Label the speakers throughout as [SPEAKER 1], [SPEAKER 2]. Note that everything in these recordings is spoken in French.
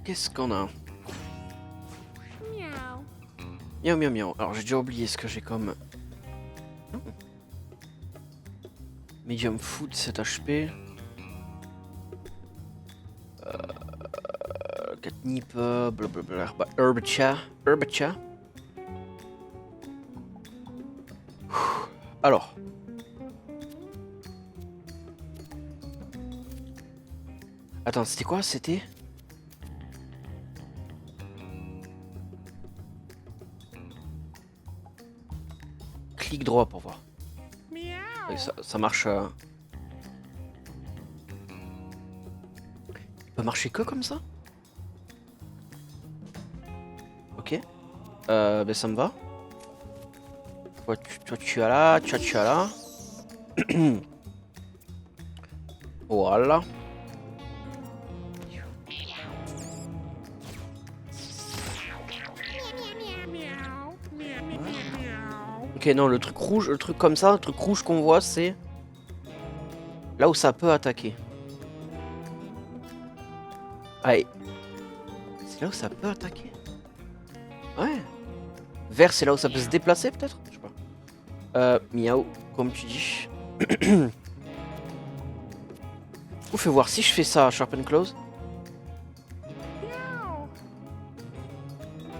[SPEAKER 1] Qu'est-ce qu'on a?
[SPEAKER 2] Miaou.
[SPEAKER 1] Miaou miaou miaou. Alors j'ai déjà oublié ce que j'ai comme... Medium food 7 HP. Catnip, blablabla, herbacha. Herbacha. Alors. Attends, c'était quoi? C'était... Clic droit pour voir.
[SPEAKER 2] Miaou.
[SPEAKER 1] Oui, ça marche... Il peut marcher que comme ça? Ok. Ben ça me va. Toi tu as là, tu as là. Voilà.
[SPEAKER 2] Miaou. Miaou.
[SPEAKER 1] Ok, non, le truc rouge, le truc comme ça, le truc rouge qu'on voit, c'est là où ça peut attaquer. Allez. C'est là où ça peut attaquer. Ouais. Vert, c'est là où ça peut se déplacer, peut-être? Je sais pas. Miaou, comme tu dis. Ou fais voir si je fais ça, Sharpen Close.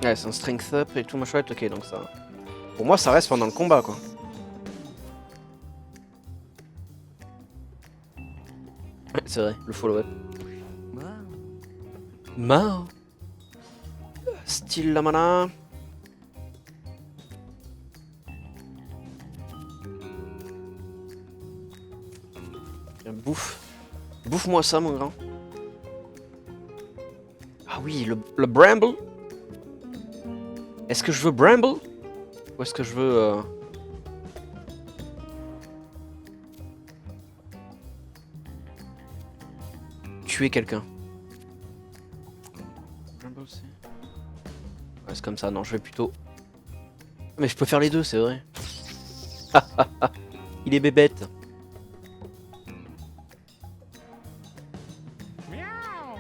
[SPEAKER 1] Ouais, c'est un strength up et tout, machin. Ok, donc ça. Pour moi, ça reste pendant le combat, quoi. Ouais, c'est vrai, le follow-up. Mao. Style la mana. Tiens, bouffe. Bouffe-moi ça, mon grand. Ah oui, le Bramble. Est-ce que je veux Bramble? Ou est-ce que je veux... tuer quelqu'un? Bramble, c'est... Ouais, c'est comme ça, non, je vais plutôt... Mais je peux faire les deux, c'est vrai. Il est bébête.
[SPEAKER 2] Miaou.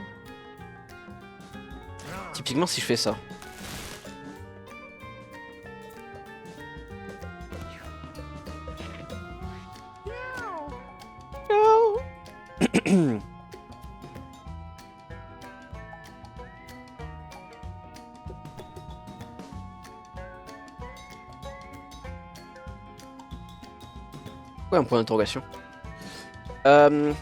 [SPEAKER 1] Typiquement, si je fais ça. Ouais, un point d'interrogation. Heal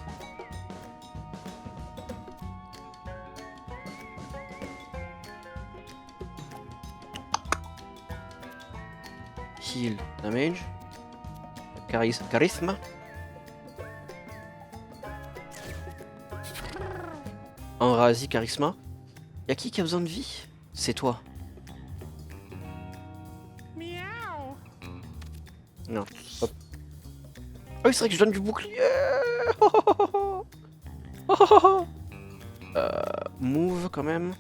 [SPEAKER 1] damage. Charisme. Enrasi, charisme. Y'a qui a besoin de vie? C'est toi.
[SPEAKER 2] Miaou.
[SPEAKER 1] Non. Hop. Ah oui, c'est vrai que je donne du bouclier. Move quand même.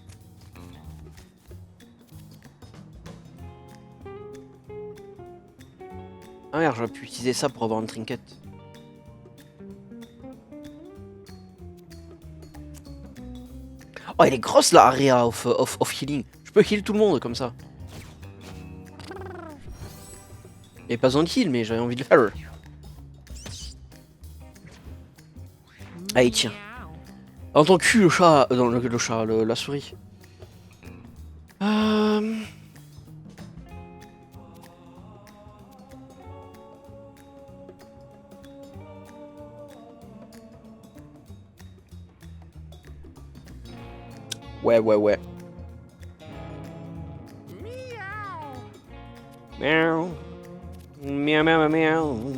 [SPEAKER 1] Ah merde, j'aurais pu utiliser ça pour avoir une trinket. Oh, elle est grosse la area of healing. Je peux heal tout le monde comme ça. Et pas besoin de heal, mais j'avais envie de le faire. Allez, tiens. Dans ton cul, le chat. Dans le chat, la souris. Ouais.
[SPEAKER 2] Miaou.
[SPEAKER 1] Miaou.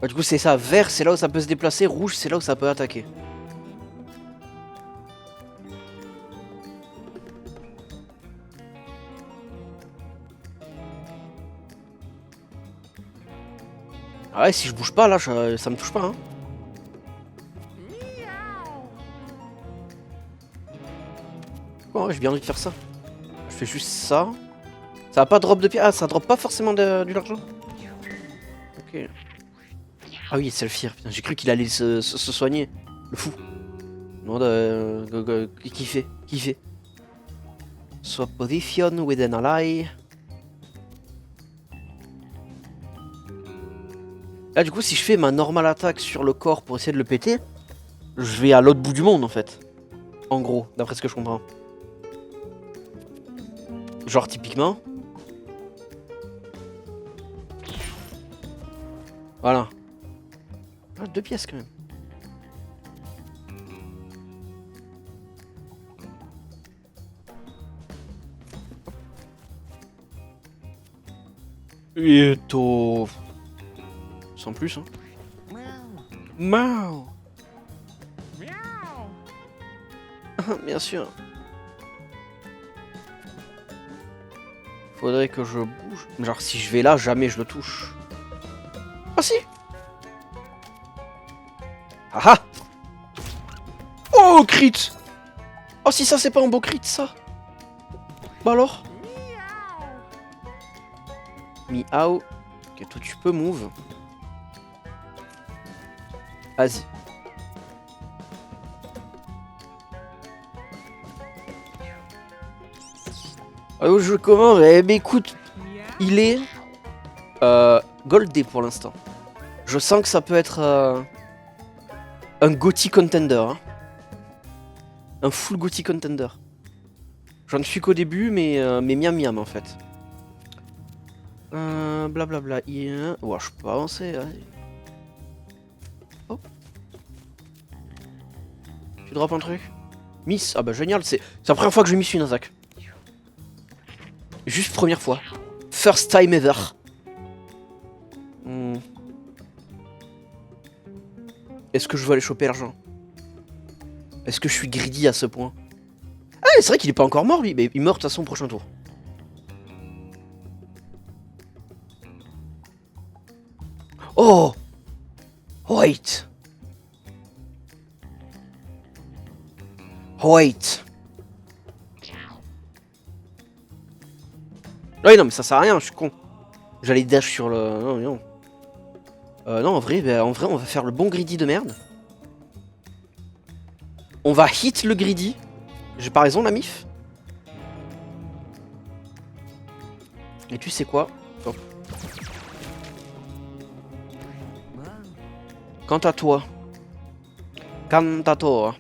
[SPEAKER 1] Bah, du coup, c'est ça. Vert, c'est là où ça peut se déplacer. Rouge, c'est là où ça peut attaquer. Ah ouais, si je bouge pas là, ça me touche pas. Hein. Bon, ouais, j'ai bien envie de faire ça. Je fais juste ça. Ça va pas drop de pierre. Ah, ça drop pas forcément du l'argent. Ok. Ah oui, c'est le fear. Putain, j'ai cru qu'il allait se soigner. Le fou. demande kiffer. Swap position with an ally. Là du coup si je fais ma normale attaque sur le corps pour essayer de le péter, je vais à l'autre bout du monde en fait. En gros, d'après ce que je comprends. Genre typiquement. Voilà. Ah, 2 pièces quand même. Et to... Sans plus hein. Miaou.
[SPEAKER 2] Meow.
[SPEAKER 1] Bien sûr. Faudrait que je bouge. Genre si je vais là, jamais je le touche. Ah si. Ah ah. Oh crit. Oh si ça c'est pas un beau crit ça. Bah alors.
[SPEAKER 2] Meow.
[SPEAKER 1] Miaou. Ok toi tu peux move. Vas-y. Oh, je comment eh ben écoute,
[SPEAKER 2] Meow.
[SPEAKER 1] il est goldé pour l'instant. Je sens que ça peut être un GOTY contender. Hein. Un full GOTY contender. J'en suis qu'au début, mais miam miam en fait. Blablabla. Ouais, je peux pas avancer. Allez. Hop. Tu drops un truc. Miss. Ah bah génial, c'est la première fois que je miss une attaque. Juste première fois. First time ever. Est-ce que je veux aller choper l'argent? Est-ce que je suis greedy à ce point? Ah, c'est vrai qu'il est pas encore mort lui, mais il meurt à son prochain tour. Oh! Wait! Wait! Oui, non, mais ça sert à rien, je suis con. J'allais dash sur le. Non, non. Non, en vrai, on va faire le bon greedy de merde. On va hit le greedy. J'ai pas raison, la mif. Et tu sais quoi? Hop. Quant à toi. Quant à toi.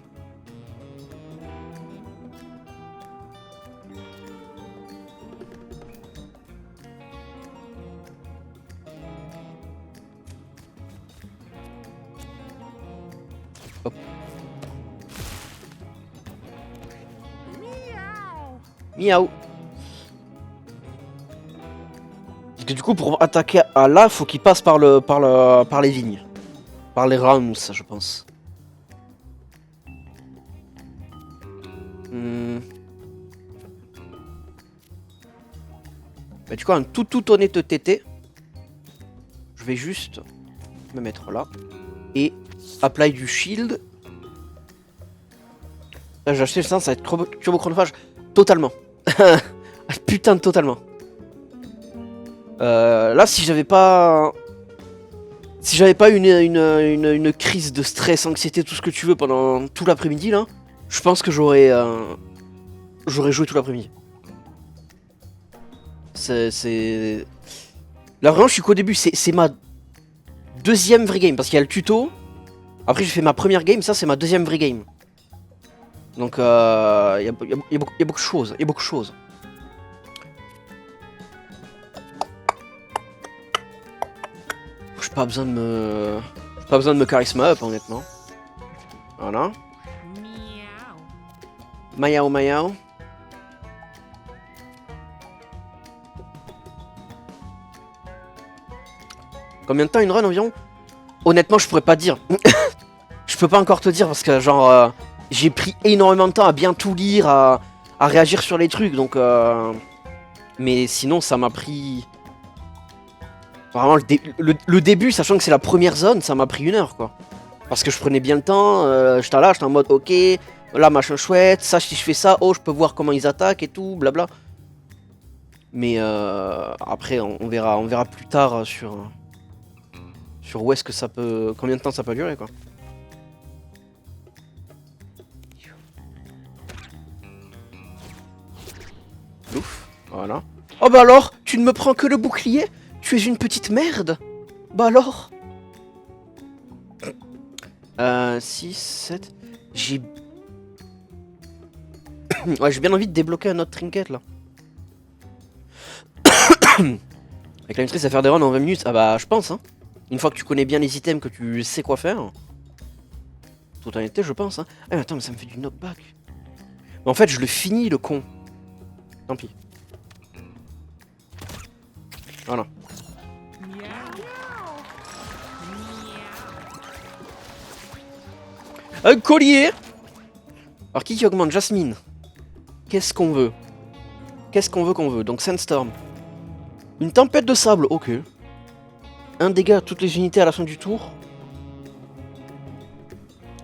[SPEAKER 1] Hop.
[SPEAKER 2] Meow.
[SPEAKER 1] Miaou. Parce que du coup, pour attaquer à là, faut qu'il passe par les vignes. Par les rounds, je pense. Bah, du coup, en toute honnêteté, je vais juste me mettre là. Et apply du shield. Là, j'ai acheté le sens, ça va être turbo chronophage totalement. Putain de totalement. Là, si j'avais pas... Si j'avais pas une crise de stress, anxiété, tout ce que tu veux pendant tout l'après-midi, là, je pense que j'aurais joué tout l'après-midi. C'est... Là, vraiment, je suis qu'au début, c'est ma deuxième vraie game, parce qu'il y a le tuto. Après, j'ai fait ma première game, ça, c'est ma deuxième vraie game. Donc, il y a beaucoup de choses, il y a beaucoup de choses. J'ai pas besoin de me charisma up honnêtement. Voilà.
[SPEAKER 2] Meow.
[SPEAKER 1] Mayao Mayao. Combien de temps une run environ? Honnêtement je pourrais pas te dire. Je peux pas encore te dire parce que genre j'ai pris énormément de temps à bien tout lire, à réagir sur les trucs donc mais sinon ça m'a pris... Vraiment le début, sachant que c'est la première zone, ça m'a pris 1 heure quoi. Parce que je prenais bien le temps, j'étais là, j'étais en mode ok, là machin chouette, ça si je fais ça, oh je peux voir comment ils attaquent et tout, blabla. Mais après on verra plus tard sur où est-ce que ça peut, combien de temps ça peut durer quoi. Voilà. Oh bah alors, tu ne me prends que le bouclier? Tu es une petite merde. Bah alors. 6, 7... J'ai... Ouais, j'ai bien envie de débloquer un autre trinket, là. Avec la maîtrise à faire des runs en 20 minutes, ah bah je pense, hein. Une fois que tu connais bien les items, que tu sais quoi faire. Toute honnêteté, je pense, hein. Ah mais attends, mais ça me fait du knockback. Mais en fait, je le finis, le con. Tant pis. Voilà. Un collier. Alors qui augmente? Jasmine. Qu'est-ce qu'on veut? Qu'est-ce qu'on veut? Donc Sandstorm. Une tempête de sable, ok. Un dégât à toutes les unités à la fin du tour.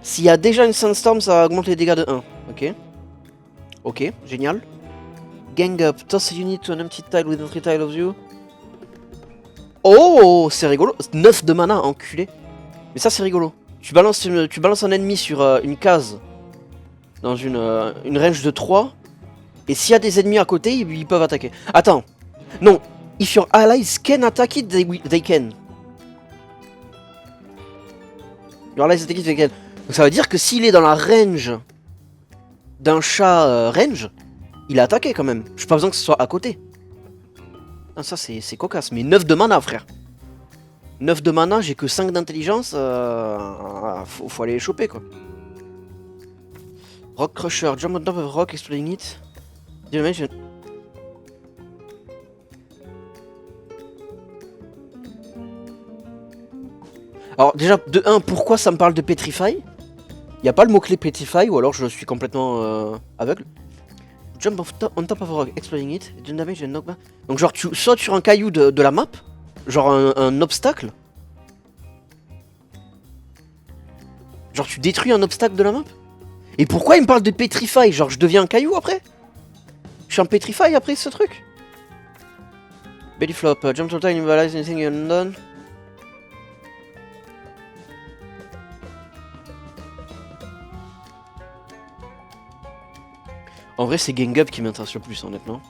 [SPEAKER 1] S'il y a déjà une Sandstorm, ça augmente les dégâts de 1. Ok. Ok, génial. Gang up, toss a unit to an empty tile within 3 tiles of you. Oh, c'est rigolo. 9 de mana, enculé. Mais ça, c'est rigolo. Tu balances un ennemi sur une case dans une range de 3. Et s'il y a des ennemis à côté, ils peuvent attaquer. Attends. Non. If your allies can attack it, they can. Your allies attack it, they can. Donc ça veut dire que s'il est dans la range d'un chat range, il a attaqué quand même. J'ai pas besoin que ce soit à côté. Ah, ça c'est cocasse. Mais 9 de mana, frère. 9 de mana, j'ai que 5 d'intelligence. Faut aller les choper, quoi. Rock Crusher, jump on top of rock, exploding it. Damage. Alors déjà, de 1, pourquoi ça me parle de Petrify? Y a pas le mot-clé Petrify, ou alors je suis complètement aveugle. Jump on top of a rock, exploding it, don't damage and knockback. Donc genre tu sautes sur un caillou de la map, genre un obstacle. Genre tu détruis un obstacle de la map. Et pourquoi il me parle de Petrify? Genre je deviens un caillou après? Je suis un Petrify après ce truc? Belly flop, jump to time, invalid anything you've done. En vrai, c'est Gang Up qui m'intéresse le plus, honnêtement.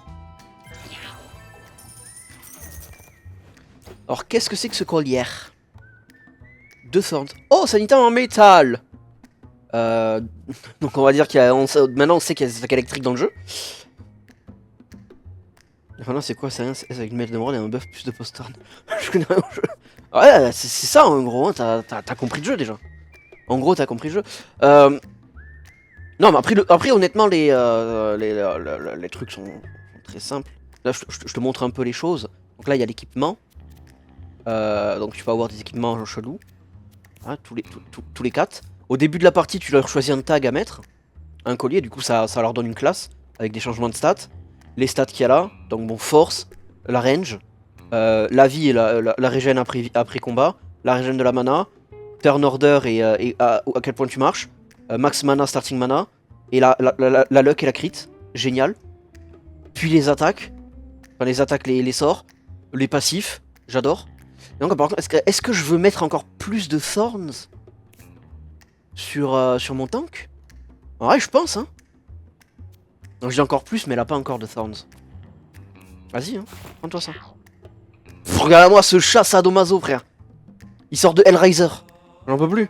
[SPEAKER 1] Alors, qu'est-ce que c'est que ce collier? 2 thorns. Oh, sanitaire en métal. Donc, on va dire qu'il y a... Maintenant, on sait qu'il y a des attaques électriques dans le jeu. Enfin, c'est quoi? C'est rien, c'est avec une maître de morale et un buff plus de post-turn. Je connais rien au jeu. Ouais, c'est ça, en gros. Hein, t'as compris le jeu, déjà. En gros, t'as compris le jeu. Non, mais après honnêtement, les trucs sont très simples. Là, je te montre un peu les choses. Donc là, il y a l'équipement. Donc tu peux avoir des équipements chelous. Hein, tous les 4. Au début de la partie, tu leur choisis un tag à mettre. Un collier, du coup, ça leur donne une classe. Avec des changements de stats. Les stats qu'il y a là. Donc bon, force, la range, la vie et la régène après combat. La régène de la mana. Turn order et à quel point tu marches. Max mana, starting mana, et la luck et la crit, génial. Puis les attaques, enfin les attaques, les sorts, les passifs, j'adore. Donc par contre, est-ce que je veux mettre encore plus de thorns sur mon tank? Ouais, je pense, hein. Donc j'ai encore plus, mais elle a pas encore de thorns. Vas-y, hein, prends-toi ça. Pff, regarde-moi ce chat sadomaso, frère. Il sort de Hellraiser, j'en peux plus.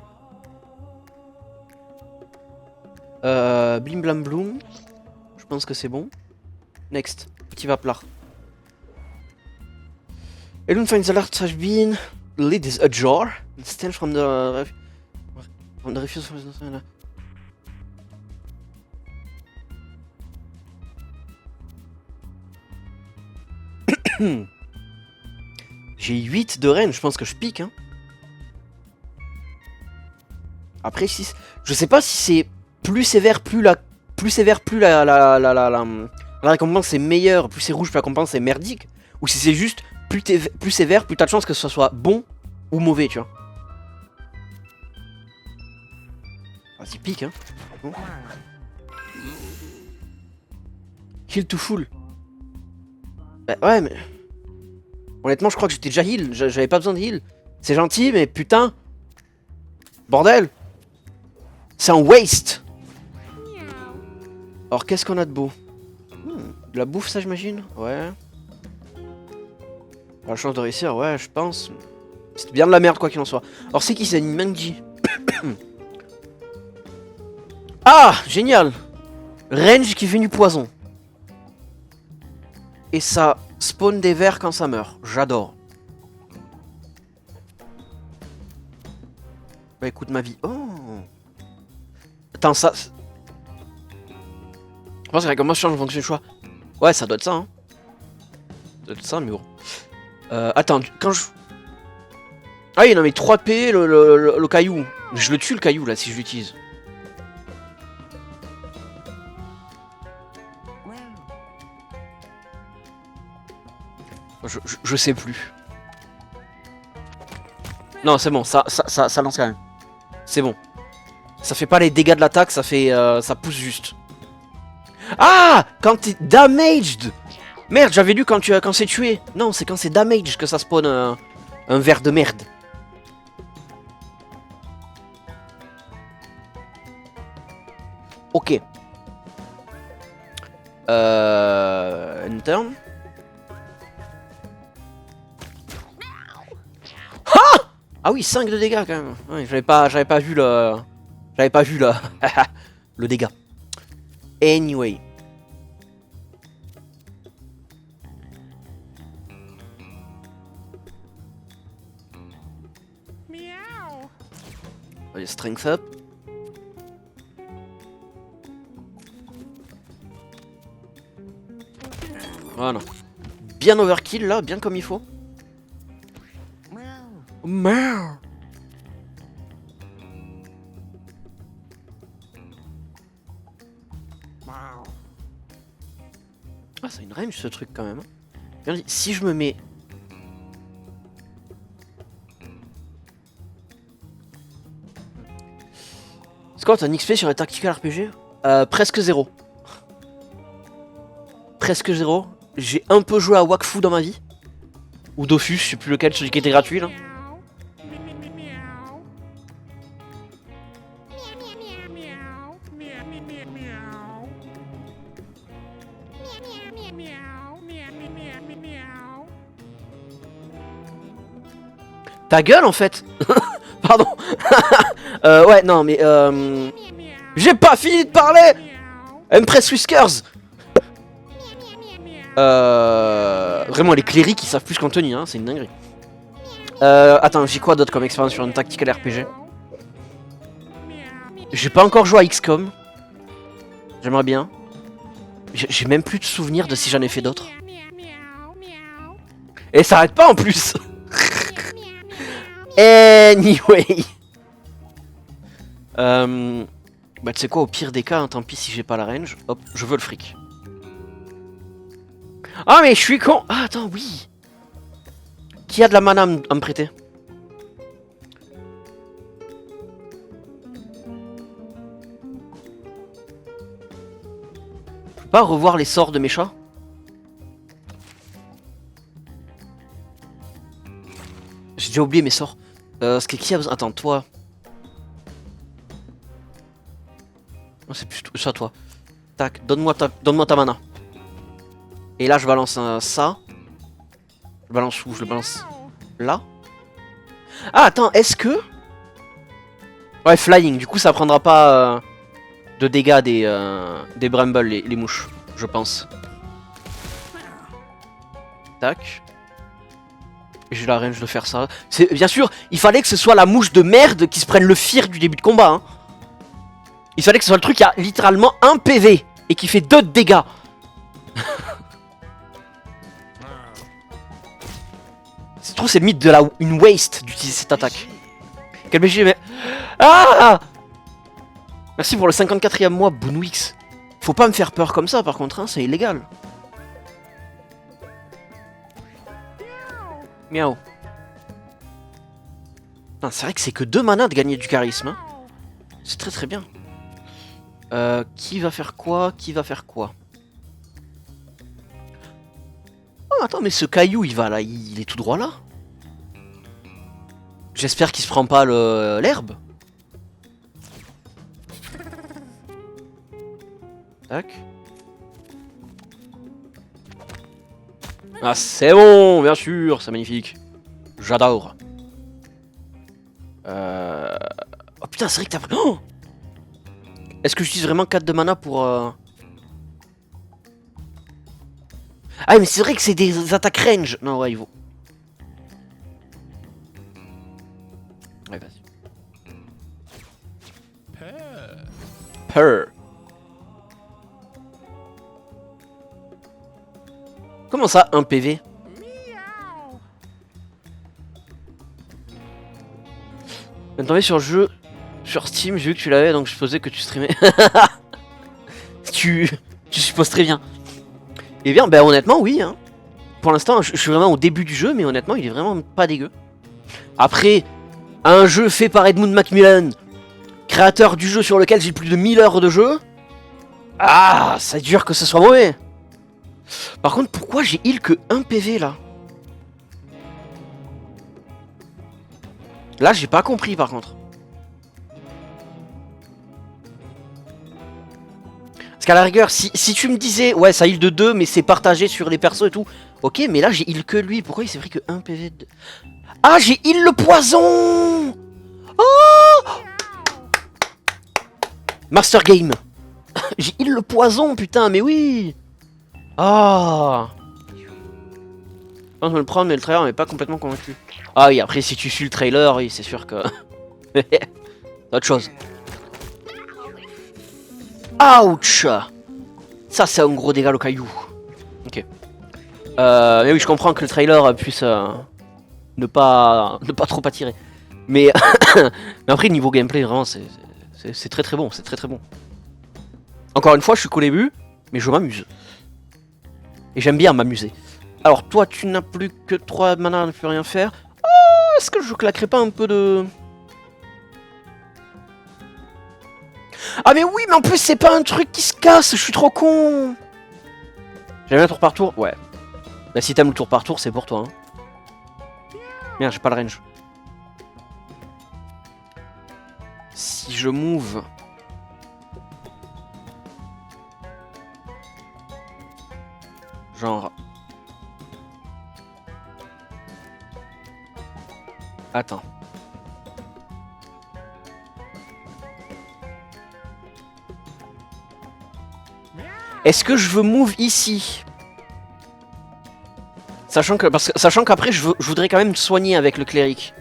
[SPEAKER 1] Blim blam bloom. Je pense que c'est bon. Next. Petit vaplar. Elune finds a large trash bin. The lid is ajar. Steal from the refuse from the... J'ai 8 de reine, je pense que je pique, hein. Après, si... je sais pas si c'est plus sévère, plus la récompense est meilleure, plus c'est rouge, plus la récompense est merdique. Ou si c'est juste plus sévère, plus t'as de chance que ce soit bon ou mauvais, tu vois. Vas-y, pique, hein. Bon. Heal to full. Bah, ouais, mais... honnêtement, je crois que j'étais déjà heal. J'avais pas besoin de heal. C'est gentil, mais putain. Bordel. C'est un waste. Alors, qu'est-ce qu'on a de beau? De la bouffe, ça, j'imagine. Ouais. La chance de réussir, ouais, je pense. C'est bien de la merde, quoi qu'il en soit. Alors, c'est qui, c'est Manji? Ah, génial. Range qui fait du poison. Et ça spawn des vers quand ça meurt. J'adore. Bah écoute ma vie. Oh. Attends, ça... Je pense que comment je change en fonction du choix. Ouais, ça doit être ça, hein. Ça doit être ça, mais bon. Attends, quand je... Ah oui, non mais 3P, le caillou. Je le tue le caillou, là, si je l'utilise. Je sais plus. Non, c'est bon, ça lance quand même. C'est bon. Ça fait pas les dégâts de l'attaque, ça fait... ça pousse juste. Ah, quand t'es damaged. Merde, j'avais lu quand c'est tué. Non, c'est quand c'est damaged que ça spawn un ver de merde. Ok. Enter. Ah oui, 5 de dégâts quand même. Ouais, j'avais pas vu le... J'avais pas vu le... le dégât. Anyway.
[SPEAKER 2] Meow.
[SPEAKER 1] Allez, strength up. Voilà. Bien overkill là, bien comme il faut. Meow. Ah, c'est une range ce truc quand même. Regardez, si je me mets... C'est quoi ton XP sur les tactical RPG? Presque 0. Presque 0. J'ai un peu joué à Wakfu dans ma vie. Ou Dofus, je sais plus lequel, celui qui était gratuit là. Ta gueule en fait. Pardon. Ouais, non mais j'ai pas fini de parler. Empress Whiskers. Vraiment les clérics ils savent plus qu'Anthony, hein, c'est une dinguerie. Attends, j'ai quoi d'autre comme expérience sur une tactical RPG? J'ai pas encore joué à XCOM. J'aimerais bien. J'ai même plus de souvenirs de si j'en ai fait d'autres. Et ça arrête pas en plus. Anyway. Bah tu sais quoi, au pire des cas, hein, tant pis si j'ai pas la range. Hop, je veux le fric. Ah mais je suis con. Ah attends, oui. Qui a de la mana à me prêter? Je peux pas revoir les sorts de mes chats? J'ai déjà oublié mes sorts. Qui a besoin... Attends, toi. Oh, c'est plus ça, toi. Tac, donne-moi ta mana. Et là, je balance ça. Je balance où? Je le balance là. Ah, attends, est-ce que... Ouais, flying. Du coup, ça prendra pas de dégâts des brambles, les mouches, je pense. Tac. J'ai la range de faire ça. Bien sûr, il fallait que ce soit la mouche de merde qui se prenne le fear du début de combat. Hein. Il fallait que ce soit le truc qui a littéralement 1 PV et qui fait 2 de dégâts. C'est trop, c'est le mythe de une waste d'utiliser cette attaque. Quel BG, mais... Ah! Merci pour le 54e mois, Boonwix. Faut pas me faire peur comme ça, par contre, hein, c'est illégal. Miaou. C'est vrai que c'est que 2 mana de gagner du charisme. Hein. C'est très très bien. Qui va faire quoi? Qui va faire quoi? Oh attends, mais ce caillou il va là, il est tout droit là. J'espère qu'il se prend pas l'herbe. Tac. Ah, c'est bon, bien sûr, c'est magnifique. J'adore. Oh putain, c'est vrai que t'as... Oh, est-ce que j'utilise vraiment 4 de mana pour... Ah mais c'est vrai que c'est des attaques range. Non ouais, il vaut. Ouais, vas-y. Purr. Comment ça, 1 PV?
[SPEAKER 2] Meow.
[SPEAKER 1] Je viens de tomber sur le jeu sur Steam, j'ai vu que tu l'avais, donc je supposais que tu streamais. tu supposes très bien. Et bien, ben honnêtement, oui. Hein. Pour l'instant, je suis vraiment au début du jeu, mais honnêtement, il est vraiment pas dégueu. Après, un jeu fait par Edmund Macmillan, créateur du jeu sur lequel j'ai plus de 1000 heures de jeu. Ah, c'est dur que ce soit mauvais. Par contre, pourquoi j'ai heal que 1 PV là? Là, j'ai pas compris par contre. Parce qu'à la rigueur, si tu me disais, ouais, ça heal de 2, mais c'est partagé sur les persos et tout. Ok, mais là, j'ai heal que lui. Pourquoi il s'est pris que 1 PV de... Ah, j'ai heal le poison. Oh, Master Game. J'ai heal le poison, putain, mais oui. Ah. Je pense me le prendre, mais le trailer m'est pas complètement convaincu. Ah oui, après, si tu suis le trailer, oui, c'est sûr que... c'est autre chose. Ouch. Ça, c'est un gros dégât le caillou. Ok. Mais oui, je comprends que le trailer puisse ne pas trop attirer. Mais, mais après, niveau gameplay, vraiment, c'est très très bon. C'est très très bon. Encore une fois, je suis qu'au début, mais je m'amuse. Et j'aime bien m'amuser. Alors, toi, tu n'as plus que 3 mana, ne peux rien faire. Oh, est-ce que je claquerai pas un peu de... Ah mais oui, mais en plus, c'est pas un truc qui se casse, je suis trop con. J'aime un tour par tour. Ouais. Bah si t'aimes le tour par tour, c'est pour toi. Hein. Merde, j'ai pas le range. Si je move... Genre... Attends. Est-ce que je veux move ici? Sachant qu'après je voudrais quand même soigner avec le cléric.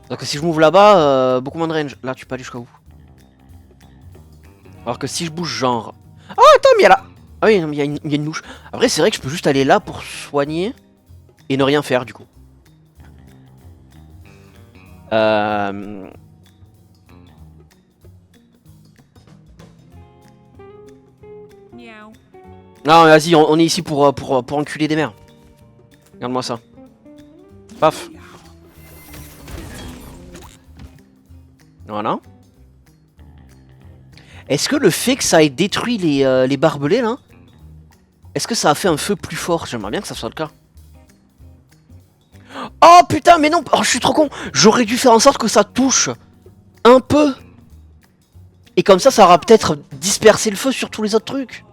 [SPEAKER 1] Donc si je move là-bas, beaucoup moins de range. Là tu peux aller jusqu'à où? Alors que si je bouge genre... Oh attends, mais il y a là... Ah oui, il y a une mouche. Après c'est vrai que je peux juste aller là pour soigner. Et ne rien faire du coup.
[SPEAKER 2] Meow.
[SPEAKER 1] Non, mais vas-y, on est ici pour enculer des mères. Regarde-moi ça. Paf. Voilà. Est-ce que le fait que ça ait détruit les barbelés, là, est-ce que ça a fait un feu plus fort? J'aimerais bien que ça soit le cas. Oh putain, mais non. Oh, je suis trop con. J'aurais dû faire en sorte que ça touche un peu. Et comme ça aura peut-être dispersé le feu sur tous les autres trucs.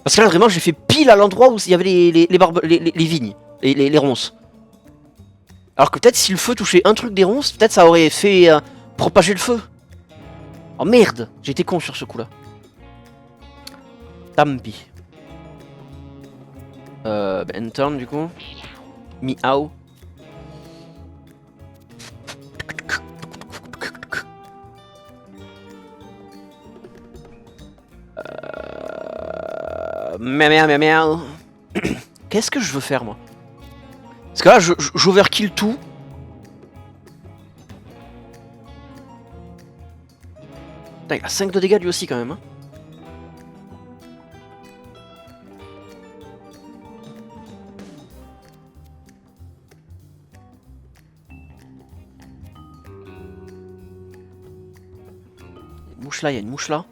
[SPEAKER 1] Parce que là, vraiment, j'ai fait pile à l'endroit où il y avait les vignes, les ronces. Alors que peut-être si le feu touchait un truc des ronces, peut-être ça aurait fait propager le feu. Oh merde, j'ai été con sur ce coup-là. Tant pis. End turn du coup. Miaou. Miaou, miaou. Qu'est-ce que je veux faire moi? Parce que là, j'overkill tout. Putain, il a 5 de dégâts lui aussi quand même. Hein. Il y a une mouche là, il y a une mouche là.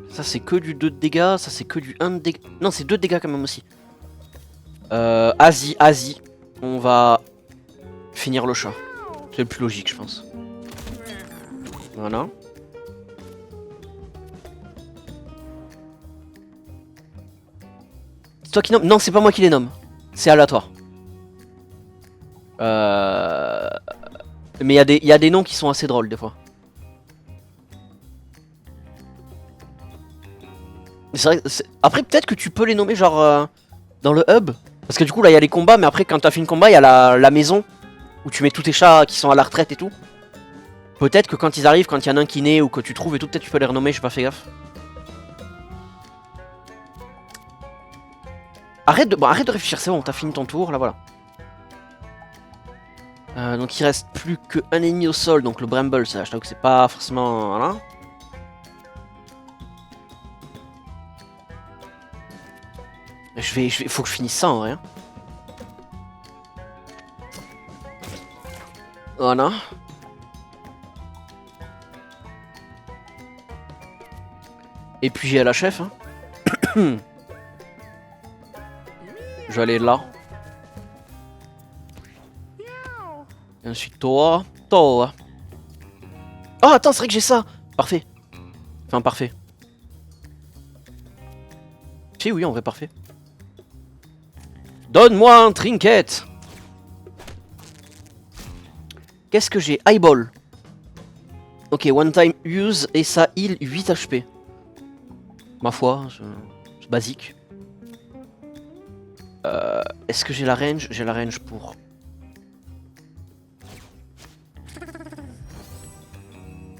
[SPEAKER 1] Ça c'est que du 2 de dégâts, ça c'est que du 1 de dégâts. Non, c'est 2 de dégâts quand même aussi. Asie. On va finir le chat. C'est le plus logique, je pense. Voilà. toi qui nommes? Non, c'est pas moi qui les nomme. C'est aléatoire. Mais il y a des noms qui sont assez drôles des fois. C'est vrai, après peut-être que tu peux les nommer genre dans le hub. Parce que du coup là il y a les combats, mais après quand t'as fini le combat il y a la maison où tu mets tous tes chats qui sont à la retraite et tout. Peut-être que quand ils arrivent, quand il y en a un qui naît ou que tu trouves et tout, peut-être tu peux les renommer, j'ai pas fait gaffe. Arrête de réfléchir, c'est bon, t'as fini ton tour, là voilà. Donc il reste plus qu'un ennemi au sol, donc le Bramble, ça je t'avoue que c'est pas forcément... Voilà. Faut que je finisse ça en vrai. Hein. Voilà. Et puis j'ai la chef. Hein. Je vais aller là. Et ensuite toi. Toi. Oh attends, c'est vrai que j'ai ça. Parfait. Enfin parfait. Si oui, en vrai parfait. Donne-moi un trinket. Qu'est-ce que j'ai? Eyeball. Ok, one time use et ça heal 8 HP. Ma foi, c'est basique. Est-ce que j'ai la range? J'ai la range pour...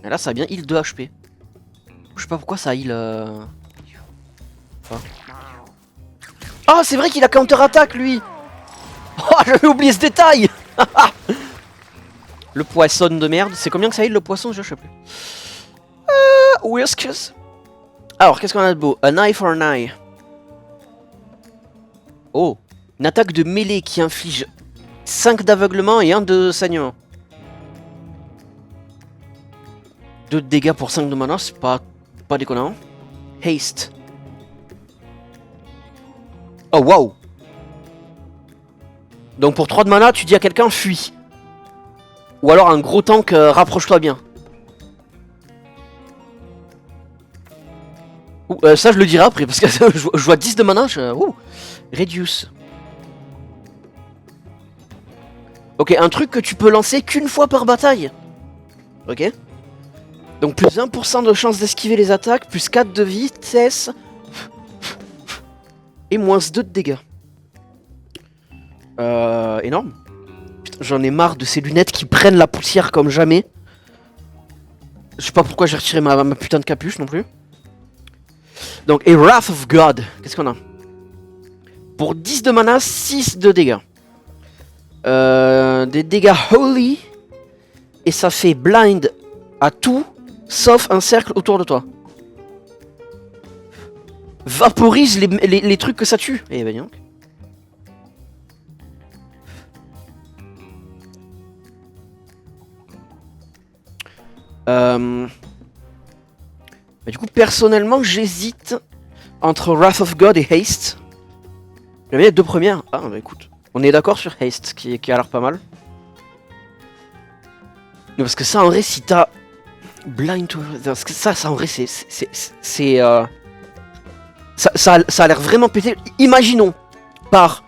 [SPEAKER 1] Et là ça a bien heal 2 HP. Je sais pas pourquoi ça heal... Ah c'est vrai qu'il a counter-attaque lui. Oh j'avais oublié ce détail. Le poisson de merde. C'est combien que ça heal le poisson? Je sais plus. Whiskers. Alors qu'est-ce qu'on a de beau? An eye for an eye. Oh. Une attaque de mêlée qui inflige 5 d'aveuglement et 1 de saignement. 2 de dégâts pour 5 de mana, c'est pas déconnant. Haste. Oh waouh. Donc pour 3 de mana, tu dis à quelqu'un fuis. Ou alors un gros tank, rapproche-toi bien. Ça je le dirai après parce que je vois 10 de mana. Reduce. Ok, un truc que tu peux lancer qu'une fois par bataille. Ok. Donc plus 1% de chance d'esquiver les attaques, plus 4 de vitesse. Et moins 2 de dégâts. Énorme. Putain, j'en ai marre de ces lunettes qui prennent la poussière comme jamais. Je sais pas pourquoi j'ai retiré ma putain de capuche non plus. Donc, et Wrath of God. Qu'est-ce qu'on a? Pour 10 de mana, 6 de dégâts. Des dégâts holy. Et ça fait blind à tout, sauf un cercle autour de toi. Vaporise les trucs que ça tue. Eh ben donc. Bah, du coup, personnellement, j'hésite entre Wrath of God et Haste. J'avais les deux premières. Ah, bah écoute. On est d'accord sur Haste, qui a l'air pas mal. Mais parce que ça, en vrai, si t'as Blind to... Parce que ça en vrai, c'est... Ça a l'air vraiment pété. Imaginons, par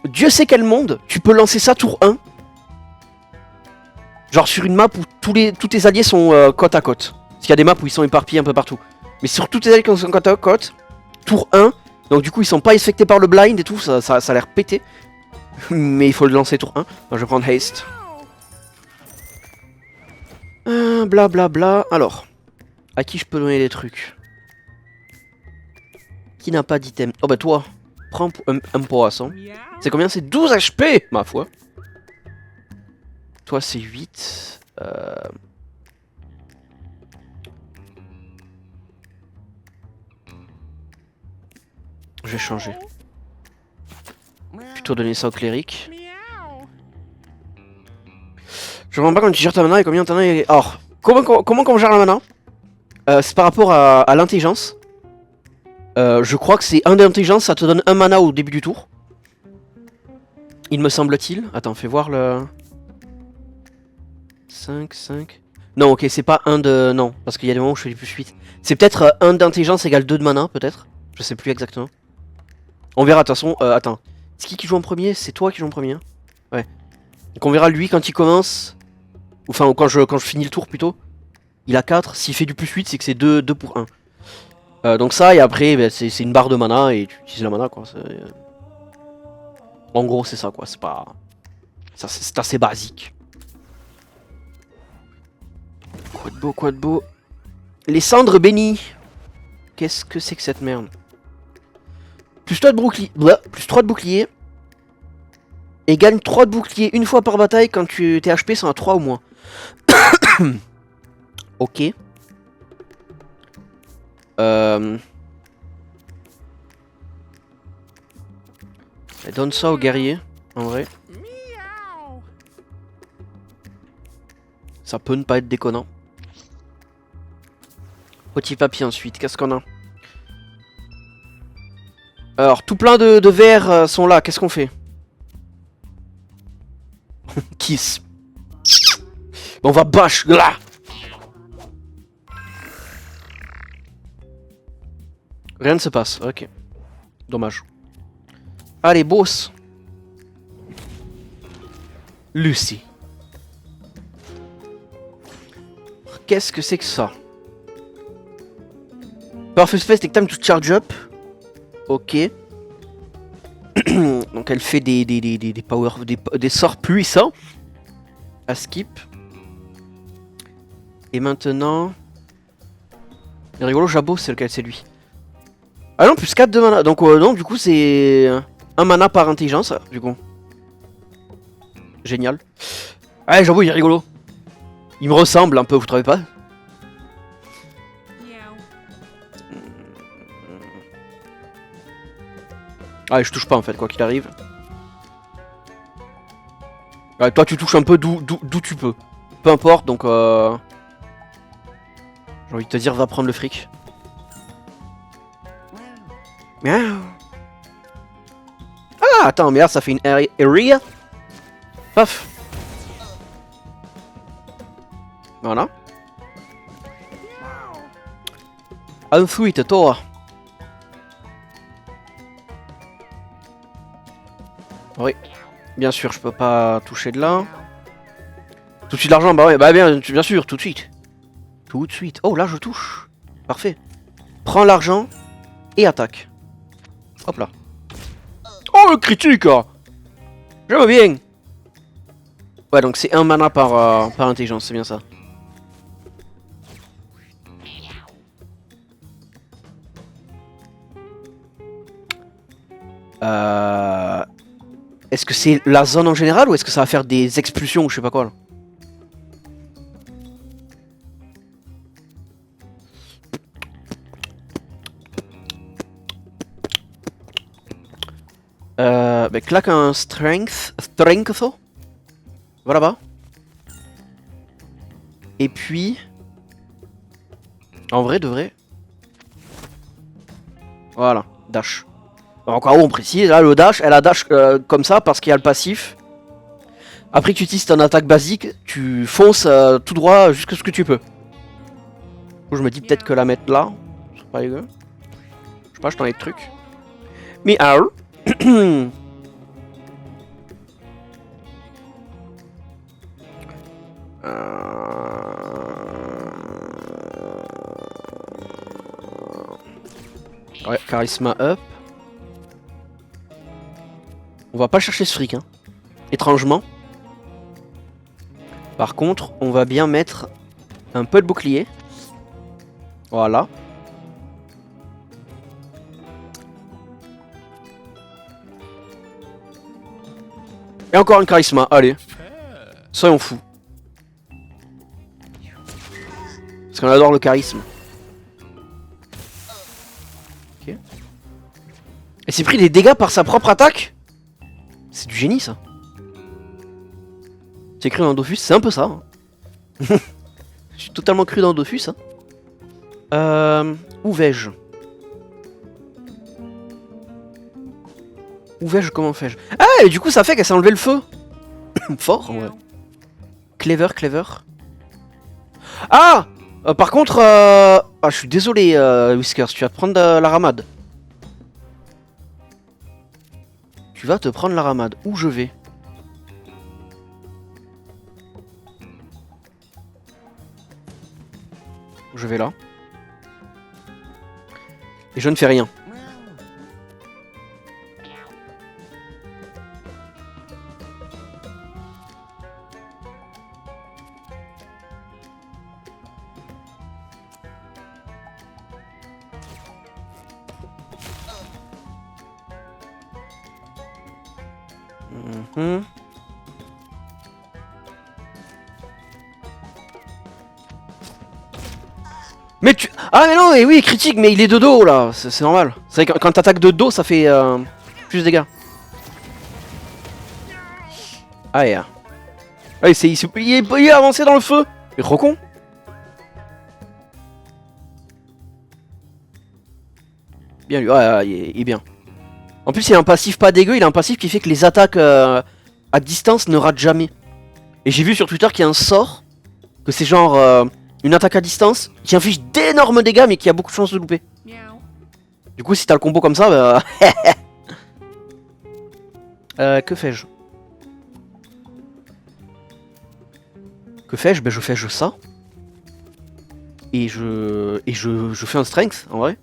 [SPEAKER 1] Dieu sait quel monde, tu peux lancer ça tour 1. Genre sur une map où tous tes alliés sont côte à côte. Parce qu'il y a des maps où ils sont éparpillés un peu partout. Mais sur tous tes alliés qui sont côte à côte, tour 1. Donc du coup, ils sont pas affectés par le blind et tout, ça a l'air pété. Mais il faut le lancer tour 1. Donc je vais prendre Haste. Blablabla. Alors, à qui je peux donner des trucs? Qui n'a pas d'item? Oh bah toi, prends un poisson. C'est combien? C'est 12 HP, ma foi. Toi c'est 8. Je vais changer. Plutôt donner ça au cléric. Je comprends pas quand tu gères ta mana et combien t'en as. Alors, comment on gère la mana? C'est par rapport à l'intelligence. Je crois que c'est 1 d'intelligence, ça te donne 1 mana au début du tour. Il me semble-t-il. Attends, fais voir le... 5. Non, ok, c'est pas 1 de... Non, parce qu'il y a des moments où je fais du plus 8. C'est peut-être 1 d'intelligence égale 2 de mana, peut-être. Je sais plus exactement. On verra de toute façon. Attends. C'est qui joue en premier? C'est toi qui joue en premier, hein? Ouais. Donc on verra lui quand il commence. Enfin, quand je finis le tour plutôt. Il a 4. S'il fait du plus 8, c'est que c'est 2 pour 1. Donc ça, et après, bah, c'est une barre de mana et tu utilises la mana, quoi. En gros, c'est ça, quoi. C'est pas... C'est assez basique. Quoi de beau. Les cendres bénies. Qu'est-ce que c'est que cette merde? Plus 3 de bouclier. Plus 3 de bouclier. Et gagne 3 de bouclier une fois par bataille quand tes HP sont à 3 ou moins. Ok. Donne ça au guerrier, en vrai.
[SPEAKER 2] Meow.
[SPEAKER 1] Ça peut ne pas être déconnant. Petit papier ensuite, qu'est-ce qu'on a? Alors, tout plein de vers sont là, qu'est-ce qu'on fait? Kiss. On va bash là. Rien ne se passe, ok. Dommage. Allez, boss. Lucy. Qu'est-ce que c'est que ça? Perfect Fest, take time to charge up. Ok. Donc elle fait des power, des sorts puissants. À skip. Et maintenant... Le rigolo, Jabot, c'est lequel? C'est lui. Ah non, plus 4 de mana. Donc non, du coup, c'est... Un mana par intelligence, du coup. Génial. Ouais, Jabot, il est rigolo. Il me ressemble un peu, vous trouvez pas?
[SPEAKER 2] Meow.
[SPEAKER 1] Ouais, je touche pas en fait, quoi qu'il arrive. Ouais, toi, tu touches un peu d'où tu peux. Peu importe, donc j'ai envie de te dire, va prendre le fric. Miaou. Ah, attends, mais là, ça fait une area. Paf. Voilà. Ensuite, toi. Oui. Bien sûr, je peux pas toucher de là. Tout de suite l'argent, bah ouais, bah bien sûr, tout de suite. Tout de suite. Oh, là, je touche. Parfait. Prends l'argent et attaque. Hop là. Oh, le critique! J'aime bien. Ouais, donc c'est un mana par intelligence, c'est bien ça. Est-ce que c'est la zone en général ou est-ce que ça va faire des expulsions ou je sais pas quoi là? Bah, claque un strength. Voilà bas. Et puis... En vrai, de vrai. Voilà, dash. Alors, encore on précise, là le dash, elle a dash comme ça parce qu'il y a le passif. Après que tu utilises ton attaque basique, tu fonces tout droit jusqu'à ce que tu peux. Je me dis peut-être que la mettre là, c'est pas dégueu. Je sais pas, je t'en ai de trucs. Mais alors... Ouais, charisme up. On va pas chercher ce fric, hein. Étrangement. Par contre, on va bien mettre un peu de bouclier. Voilà. Et encore un charisme, allez. Soyons fous. Parce qu'on adore le charisme. Ok. Et c'est pris des dégâts par sa propre attaque? C'est du génie ça. C'est écrit dans Dofus, c'est un peu ça. Hein. Je suis totalement cru dans Dofus. Hein. Où vais-je? Où vais-je? Comment fais-je? Ah, et du coup ça fait qu'elle s'est enlevé le feu. Fort en vrai. Clever, clever. Ah par contre, ah, je suis désolé, Whiskers, tu vas te prendre la ramade. tu vas te prendre la ramade. Où je vais? Je vais là. Et je ne fais rien. Mhm. Mais tu... Ah mais non, mais oui, critique, mais il est de dos là, c'est normal. C'est vrai que quand t'attaques de dos, ça fait plus de dégâts. Ah yeah. Ah, il est avancé dans le feu. Il est trop con. Bien lui, ouais, il est bien. En plus il a un passif pas dégueu, il a un passif qui fait que les attaques à distance ne ratent jamais. Et j'ai vu sur Twitter qu'il y a un sort, que c'est genre une attaque à distance qui inflige d'énormes dégâts mais qui a beaucoup de chances de louper.
[SPEAKER 2] Meow.
[SPEAKER 1] Du coup si t'as le combo comme ça, bah... que fais-je? Que fais-je? Ben je fais ça. Et je fais un strength en vrai.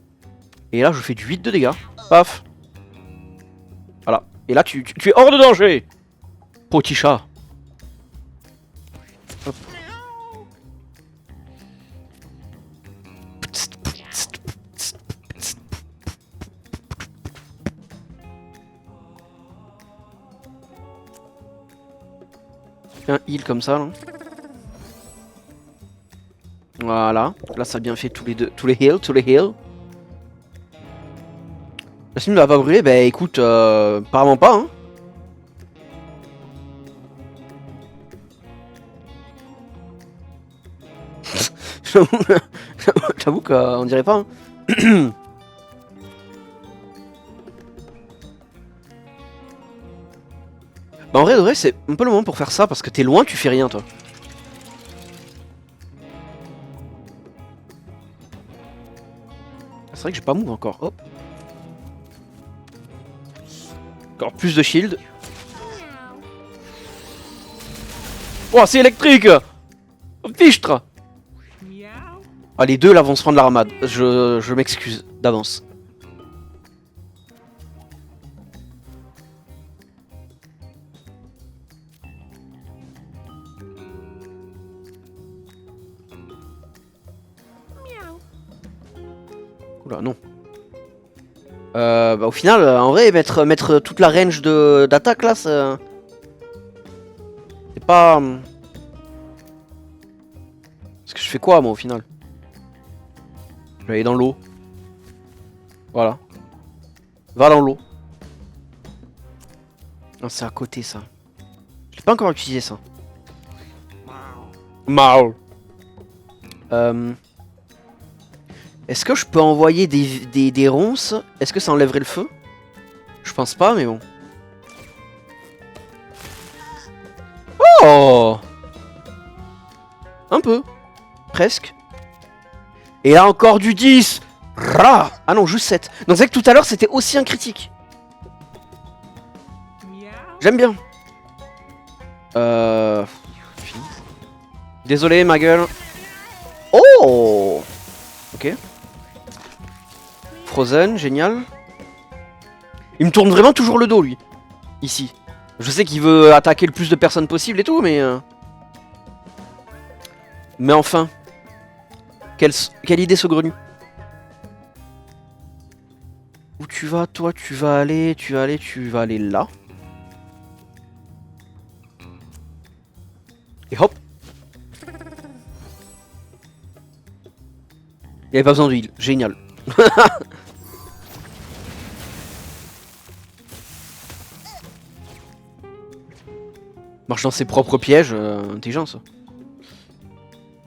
[SPEAKER 1] Et là je fais du 8 de dégâts. Paf. Voilà. Et là tu es hors de danger. Petit chat. Hop. Fais un heal comme ça là. Voilà. Là ça a bien fait tous les heals. La Steam ne va pas brûler, bah écoute, apparemment pas hein. J'avoue qu'on dirait pas hein. Bah en vrai de vrai c'est un peu le moment pour faire ça parce que t'es loin, tu fais rien toi. C'est vrai que j'ai pas move encore, hop. Encore plus de shield. Oh c'est électrique. Fichtre.
[SPEAKER 2] Meow.
[SPEAKER 1] Ah les deux là vont se prendre la ramade, je m'excuse d'avance.
[SPEAKER 2] Meow.
[SPEAKER 1] Oula non. Bah au final en vrai mettre toute la range d'attaque là c'est pas... Parce que je fais quoi moi au final? Je vais aller dans l'eau. Voilà. Va dans l'eau. Non c'est à côté ça. Je l'ai pas encore utilisé ça. Mao. Est-ce que je peux envoyer des ronces? Est-ce que ça enlèverait le feu? Je pense pas mais bon. Oh! Un peu. Presque. Et là encore du 10. Rah! Ah non, juste 7. Donc c'est vrai que tout à l'heure c'était aussi un critique.
[SPEAKER 2] Meow.
[SPEAKER 1] J'aime bien. Désolé ma gueule. Oh! Ok. Frozen, génial. Il me tourne vraiment toujours le dos lui. Ici. Je sais qu'il veut attaquer le plus de personnes possible et tout, mais... Mais enfin. Quelle idée saugrenue. Où tu vas toi? Tu vas aller là. Et hop. Il n'y avait pas besoin d'huile, génial. Marche dans ses propres pièges, intelligent ça.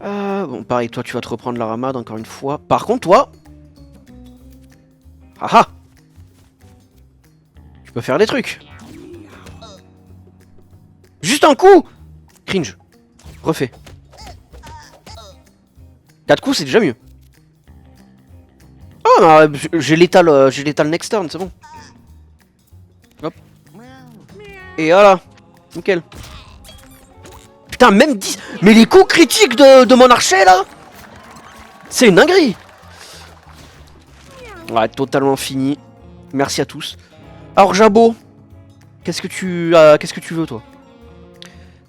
[SPEAKER 1] Bon, pareil, toi tu vas te reprendre la ramade encore une fois. Par contre, toi... Haha. Tu peux faire des trucs. Juste un coup. Cringe. Refais. 4 coups, c'est déjà mieux. Oh, non, j'ai l'étal next turn, c'est bon. Hop. Et voilà. Nickel. Putain, même 10. Mais les coups critiques de mon archer là, c'est une dinguerie. Ouais, totalement fini. Merci à tous. Alors Jabo, qu'est-ce que tu veux toi?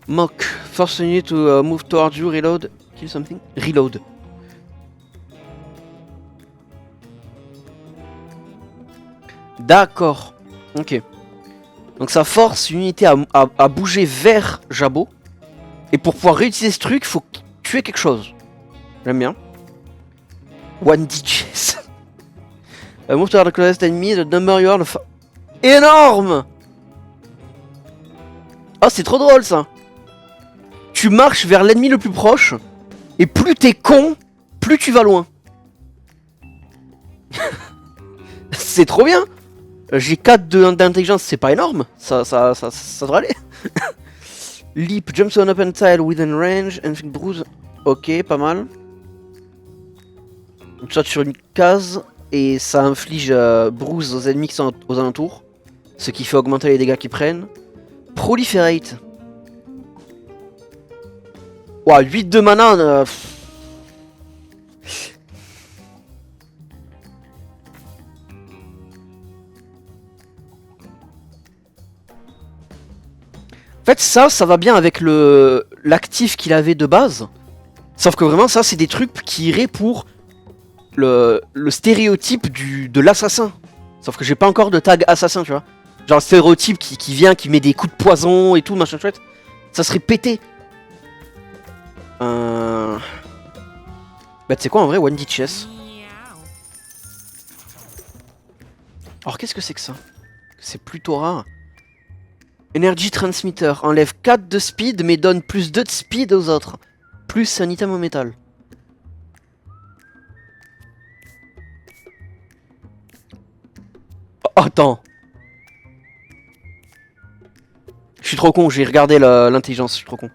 [SPEAKER 1] Mock, force unit to move towards you, reload, kill something, reload. D'accord. Ok. Donc ça force une unité à bouger vers Jabo. Et pour pouvoir réutiliser ce truc, faut tuer quelque chose. J'aime bien. One DJs. Move toward the closest enemy, the number you are the énorme. Oh, c'est trop drôle ça. Tu marches vers l'ennemi le plus proche. Et plus t'es con, plus tu vas loin. C'est trop bien. J'ai 4 d'intelligence, c'est pas énorme. Ça devrait aller. Leap, jumps on open tile within range, inflict bruise. Ok, pas mal. Donc tu sautes sur une case et ça inflige bruise aux ennemis qui sont aux alentours. Ce qui fait augmenter les dégâts qu'ils prennent. Proliferate. Ouah, 8 de mana. En fait, ça va bien avec l'actif qu'il avait de base. Sauf que vraiment, ça, c'est des trucs qui iraient pour le stéréotype de l'assassin. Sauf que j'ai pas encore de tag assassin, tu vois. Genre le stéréotype qui vient, qui met des coups de poison et tout, machin chouette. Ça serait pété. Bah, tu sais quoi, en vrai, One D Chess. Alors, qu'est-ce que c'est que ça? C'est plutôt rare. Energy Transmitter. Enlève 4 de speed, mais donne plus 2 de speed aux autres. Plus un item au métal. Oh, attends. Je suis trop con, j'ai regardé l'intelligence, je suis trop con.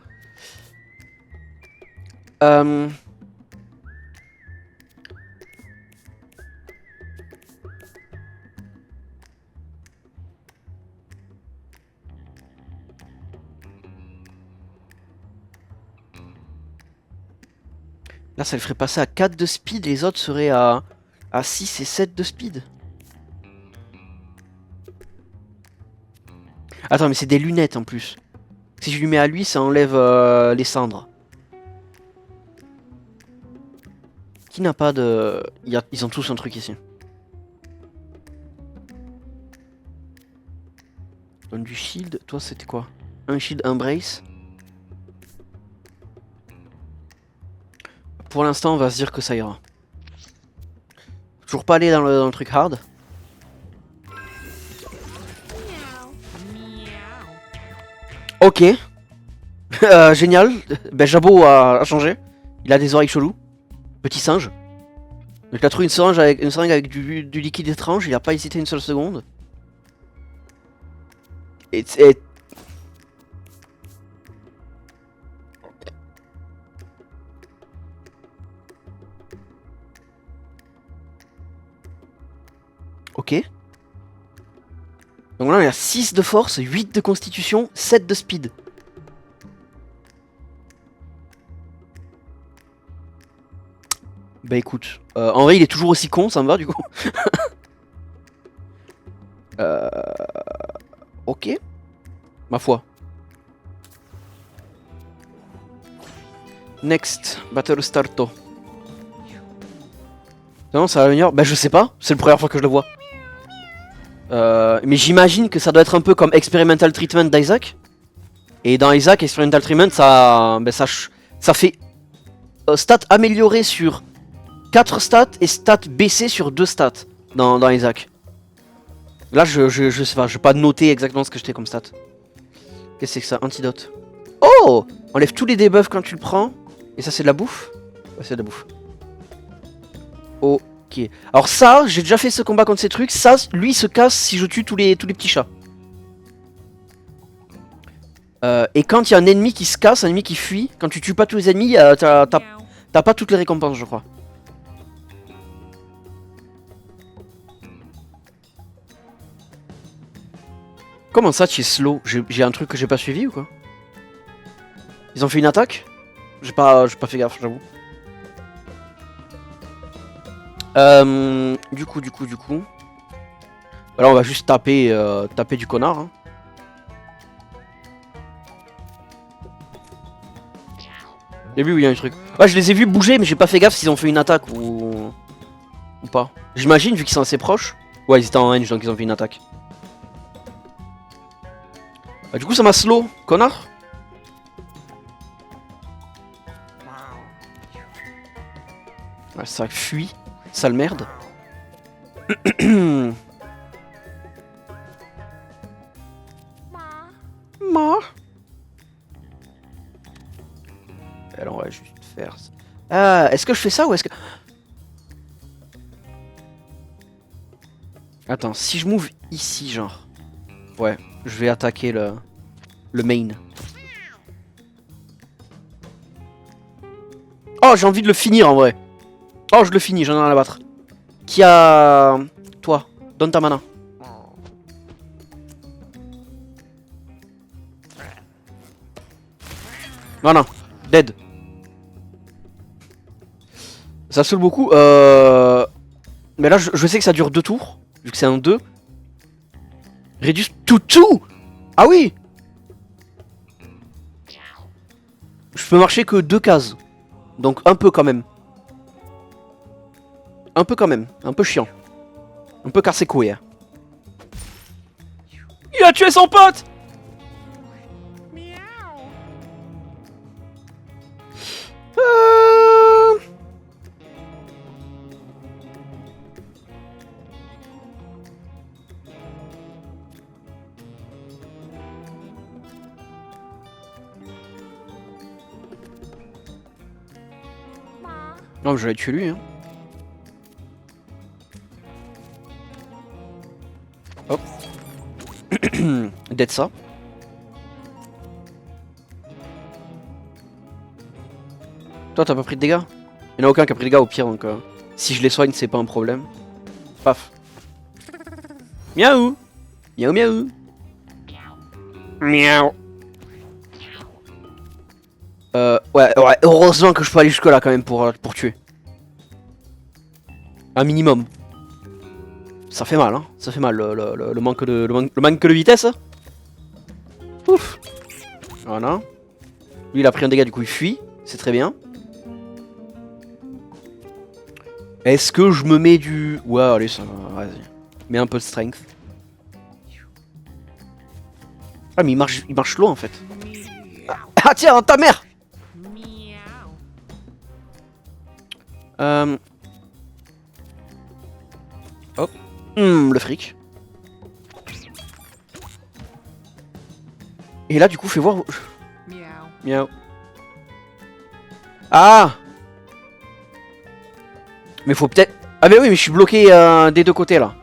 [SPEAKER 1] Là, ça le ferait passer à 4 de speed, les autres seraient à 6 et 7 de speed. Attends, mais c'est des lunettes en plus. Si je lui mets à lui, ça enlève les cendres. Qui n'a pas de... Ils ont tous un truc ici. Donne du shield. Toi, c'était quoi? Un shield, un brace. Pour l'instant, on va se dire que ça ira. Toujours pas aller dans le truc hard. Ok. Génial. Ben, Jabo a changé. Il a des oreilles cheloues. Petit singe. Donc il a trouvé une seringue avec du liquide étrange. Il a pas hésité une seule seconde. Et ok. Donc là, on a 6 de force, 8 de constitution, 7 de speed. Bah écoute, en vrai, il est toujours aussi con, ça me va du coup. Ok. Ma foi. Next, Battle Starto. Non, ça va venir. Bah je sais pas, c'est la première fois que je le vois. Mais j'imagine que ça doit être un peu comme Experimental Treatment d'Isaac. Et dans Isaac, Experimental Treatment, ça fait stats améliorées sur 4 stats et stats baissées sur 2 stats dans Isaac. Là, je sais pas, je vais pas noter exactement ce que j'étais comme stat. Qu'est-ce que c'est que ça? Antidote. Oh! Enlève tous les debuffs quand tu le prends. Et ça, c'est de la bouffe? Ouais, c'est de la bouffe. Ok. Alors ça, j'ai déjà fait ce combat contre ces trucs. Ça, lui, il se casse si je tue tous les petits chats. Et quand il y a un ennemi qui se casse, un ennemi qui fuit, quand tu tues pas tous les ennemis, t'as pas toutes les récompenses, je crois. Comment ça, tu es slow? J'ai un truc que j'ai pas suivi ou quoi? Ils ont fait une attaque? J'ai pas fait gaffe, j'avoue. Du coup. Alors on va juste taper, taper du connard. Hein. Et lui, il y a un truc. Ouais, je les ai vus bouger, mais j'ai pas fait gaffe s'ils ont fait une attaque ou pas. J'imagine, vu qu'ils sont assez proches. Ouais, ils étaient en range, donc ils ont fait une attaque. Du coup, ça m'a slow, connard. Ouais, ça fuit, sale merde. Ma. Alors, on va juste faire ça. Ah, est-ce que je fais ça ou est-ce que... Attends, si je move ici, genre... Ouais, je vais attaquer le main. Oh, j'ai envie de le finir en vrai. Oh, je le finis, j'en ai rien à battre. Qui a... Toi, donne ta mana. Voilà, dead. Ça saoule beaucoup. Mais là, je sais que ça dure 2 tours. Vu que c'est un 2. Reduce to 2. Ah oui. Je peux marcher que 2 cases. Donc un peu quand même. Un peu quand même. Un peu chiant. Un peu cassé couille. Hein. Il a tué son pote. Non, je l'ai tué lui. Hein. Hop. Dead ça. Toi, t'as pas pris de dégâts? Il n'y en a aucun qui a pris de dégâts au pire, donc si je les soigne, c'est pas un problème. Paf. Miaou. Miaou miaou. Miaou. Ouais, heureusement que je peux aller jusque là quand même pour tuer. Un minimum. Ça fait mal, hein. Ça fait mal le manque de vitesse. Ouf. Voilà. Lui il a pris un dégât, du coup il fuit. C'est très bien. Est-ce que je me mets du... Ouais, allez, ça va, vas-y. Mets un peu de strength. Ah, mais il marche loin en fait. Ah tiens, ta mère. Hop. Le fric. Et là, du coup, fais voir... Miaou. Ah. Mais faut peut-être... Ah mais oui, mais je suis bloqué des deux côtés là.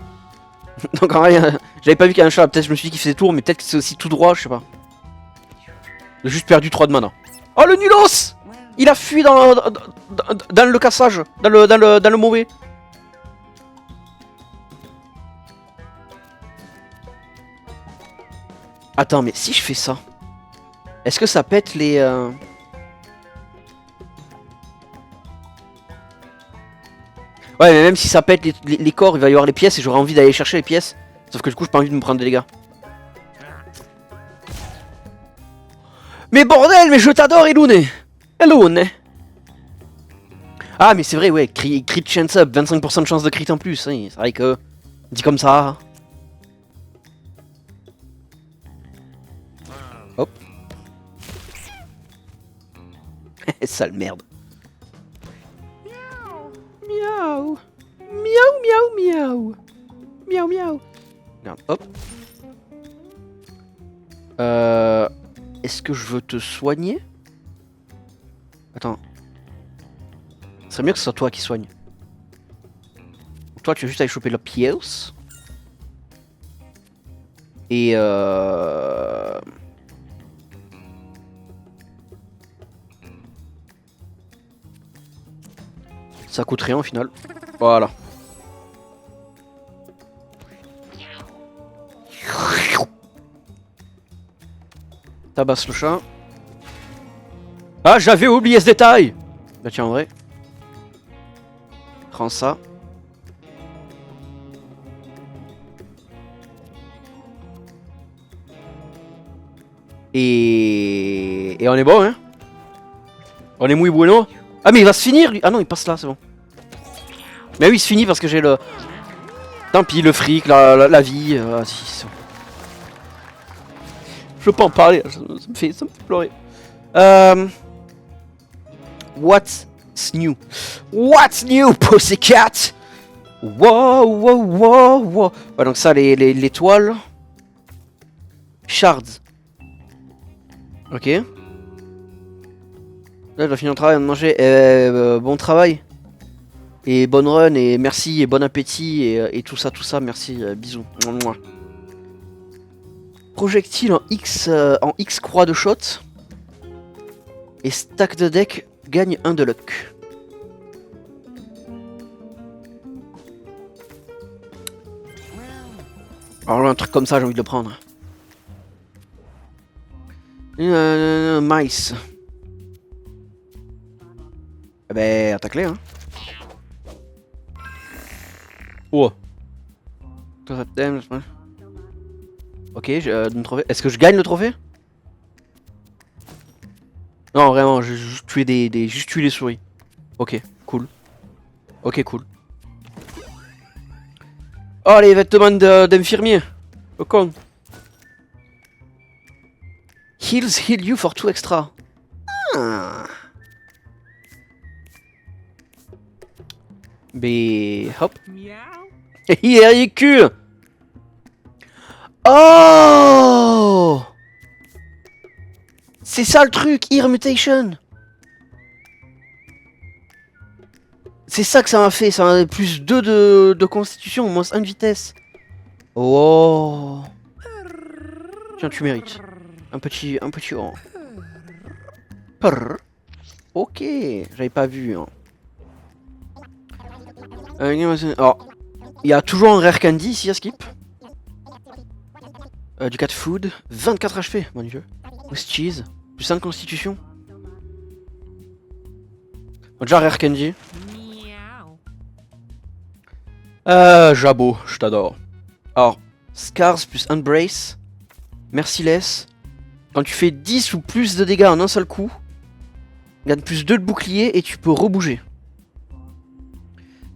[SPEAKER 1] Donc en vrai, j'avais pas vu qu'il y avait un chat. Peut-être je me suis dit qu'il faisait tour, mais peut-être que c'est aussi tout droit, je sais pas. J'ai juste perdu 3 de mana. Oh le nulos. Il a fui dans le cassage, dans le mauvais. Attends, mais si je fais ça, est-ce que ça pète les... Ouais, mais même si ça pète les corps, il va y avoir les pièces et j'aurais envie d'aller chercher les pièces. Sauf que du coup, j'ai pas envie de me prendre des dégâts. Mais bordel, mais je t'adore, Elune. Elune. Ah, mais c'est vrai, ouais, crit chance up, 25% de chance de crit en plus. Oui, c'est vrai que... Dit comme ça... Hop. Sale merde. Miaou. Miaou, miaou, miaou. Miaou, miaou. Regarde, hop. Est-ce que je veux te soigner? Attends. Ce serait mieux que ce soit toi qui soigne. Toi, tu vas juste aller choper la pièce. Et ça coûte rien au final. Voilà. Tabasse le chat. Ah, j'avais oublié ce détail. Bah tiens, en vrai. Prends ça. Et on est bon, hein. On est muy bueno. Ah, mais il va se finir, lui. Ah non, il passe là, c'est bon. Mais oui, il se finit parce que j'ai le... Tant pis, le fric, la vie... si, je peux pas en parler, ça me fait pleurer. What's new? What's new, Pussycat? Wow, wow, wow, wow. Ouais, donc ça, les toiles. Shards. Ok. Là, je dois finir le travail, de manger. Bon travail. Et bonne run, et merci, et bon appétit, et tout ça, merci, bisous. Mouah. Projectile en X croix de shot. Et stack de deck gagne 1 de luck. Alors là, un truc comme ça, j'ai envie de le prendre. Mice. Eh ben, attaque-les, hein. Oh. Ok, j'ai un trophée. Est-ce que je gagne le trophée? Non, vraiment, j'ai juste tué juste tué les souris. Ok, cool. Ok, cool. Oh, les vêtements d'infirmier. Le con. Heals heal you for 2 extra. Ah. Mais hop.
[SPEAKER 2] Meow.
[SPEAKER 1] Here you cul. Oh. C'est ça le truc, Ear Mutation. C'est ça que ça m'a fait, ça m'a plus 2 de constitution, moins 1 de vitesse. Oh. Tiens, tu mérites. Un petit oh. Prrr. Ok, j'avais pas vu. Hein. Alors, il y a toujours un rare candy ici à skip. Du cat food, 24 HP, mon dieu. With cheese, plus 5 de constitution. Déjà rare candy.
[SPEAKER 2] Meow.
[SPEAKER 1] Jabot, je t'adore. Alors, Scars plus Embrace, Merciless. Quand tu fais 10 ou plus de dégâts en un seul coup, gagne plus 2 de bouclier et tu peux rebouger.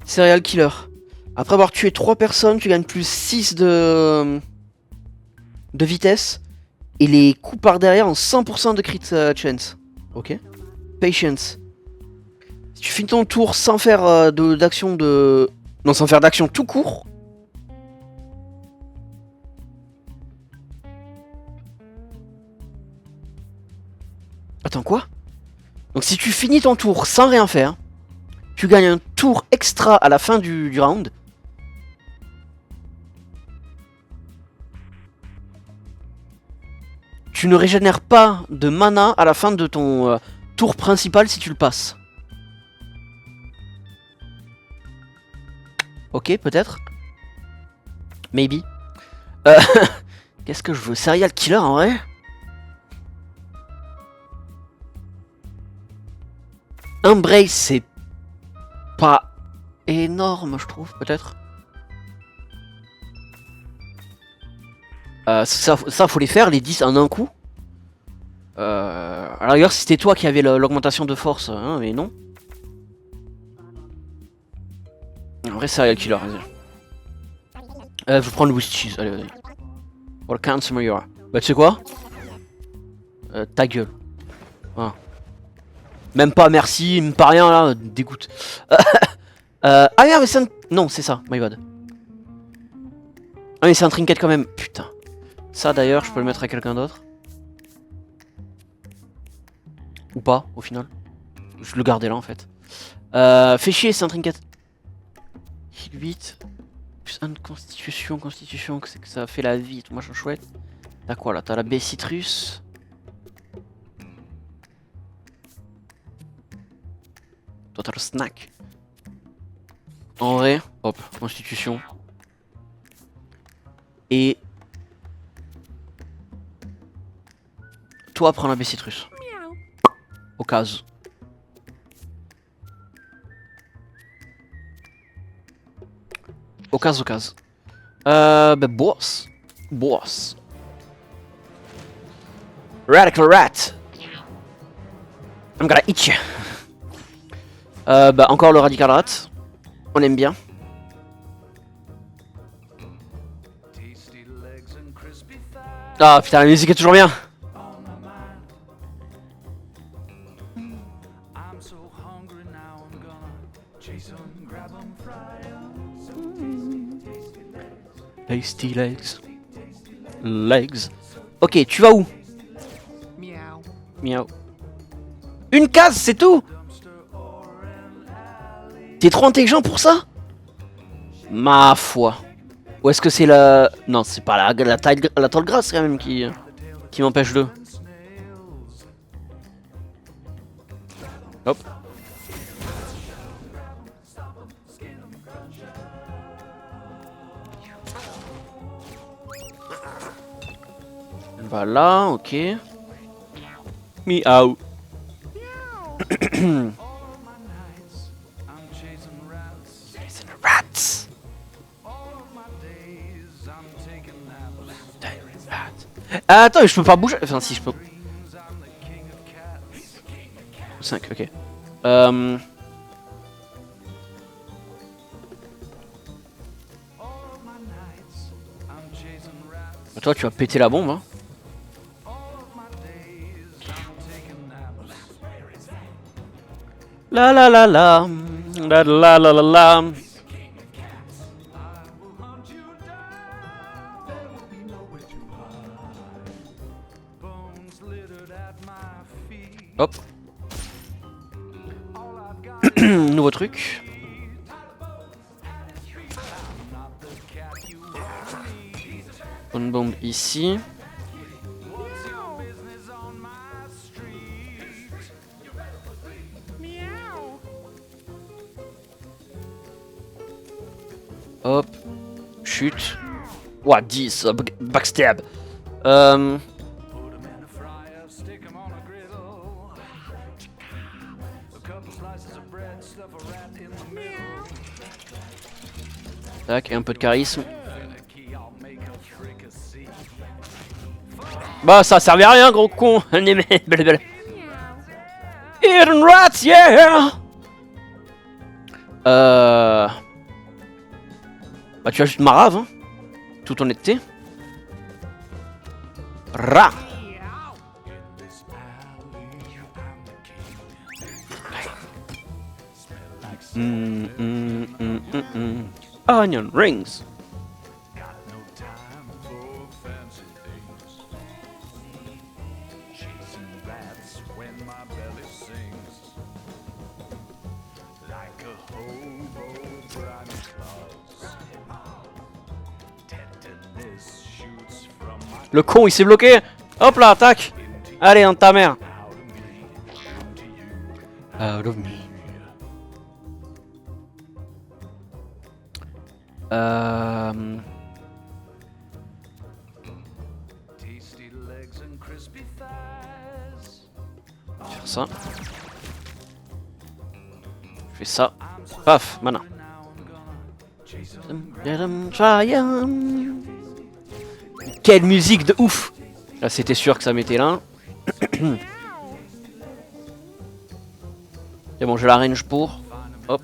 [SPEAKER 1] Serial Killer. Après avoir tué 3 personnes, tu gagnes plus 6 de vitesse. Et les coups par derrière ont 100% de crit chance. Ok. Patience. Si tu finis ton tour sans faire d'action de... Non, sans faire d'action tout court. Attends, quoi? Donc si tu finis ton tour sans rien faire, tu gagnes un tour extra à la fin du round. Tu ne régénères pas de mana à la fin de ton tour principal si tu le passes. Ok, peut-être. Maybe. Qu'est-ce que je veux? Serial Killer en vrai? Embrace, c'est pas énorme, je trouve, peut-être. Ça, faut les faire, les 10 en un coup. À la rigueur, si c'était toi qui avais l'augmentation de force, hein, mais non. En vrai, serial killer, vas-y. Je prends le with cheese, allez, vas-y. Or cancel your. Bah, tu sais quoi? Ta gueule. Voilà. Même pas merci, même pas rien là, dégoûte. Ah merde, mais c'est un... Non, c'est ça, my bad. Ah mais c'est un trinket quand même, putain. Ça d'ailleurs, je peux le mettre à quelqu'un d'autre. Ou pas, au final. Je le gardais là en fait. Fais chier, c'est un trinket. Heal 8. Plus 1 de constitution, que ça fait la vie, tout machin chouette. T'as quoi là? T'as la baie citrus. Toi t'as le snack. En vrai, hop, constitution. Et toi prendre la baie citrus. Au cas où. Au cas. Ben boss. Boss. Radical rat. I'm gonna eat you. Bah encore le radical rat. On aime bien. Ah putain, la musique est toujours bien. Tasty legs. Legs. Ok, tu vas où?
[SPEAKER 3] Meow.
[SPEAKER 1] Miaou. Une case, c'est tout? T'es trop intelligent pour ça? Ma foi. Ou est-ce que c'est la... Non, c'est pas la taille, la tôle grasse quand même qui m'empêche de... Hop. Voilà, ok. Miaou. Rats. Ah, attends, je peux pas bouger. Enfin, si je peux. 5, ok. Toi, tu vas péter la bombe, hein. La la la la. La la la la la. Hop. Nouveau truc. Une bombe ici. Hop. Chute. Ouah, 10. Backstab. Tac, et un peu de charisme. Bah, ça servait à rien, gros con. Hidden rats, yeah! Bah, tu as juste marave, hein. Toute honnêteté. Ra! Onion rings. Le con, il s'est bloqué. Hop là, attaque. Allez, dans ta mère. Out of me. Faire ça. Je fais ça. Paf, mana. Quelle musique de ouf! Là, c'était sûr que ça mettait là. C'est bon, je l'arrange pour. Hop.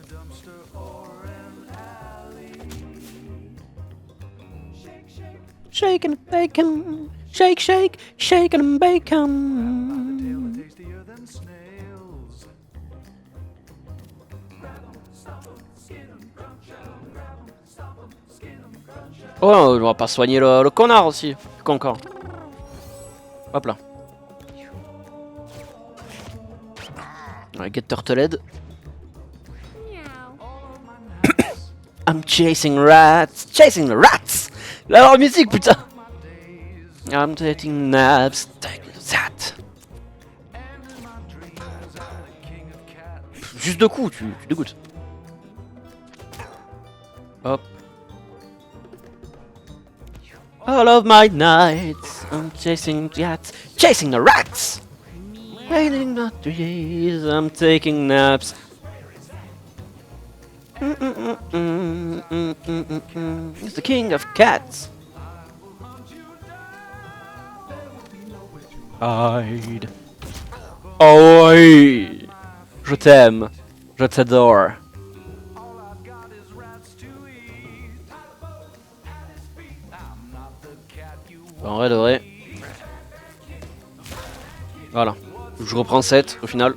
[SPEAKER 1] Shake and bacon, shake, shake, shake and bacon. Oh, on va pas soigner le connard aussi. Encore. Hop là. Ouais, get turtlehead. I'm chasing rats, chasing the rats. La musique, putain. I'm taking naps, taking that. Juste de coups, tu dégoûtes. Hop. All of my nights, I'm chasing rats, Chasing the rats! Waiting the trees, I'm taking naps. He's the king of cats. Hide. Oh oui! Je t'aime. Je t'adore. En vrai de vrai. Voilà. Je reprends 7 au final.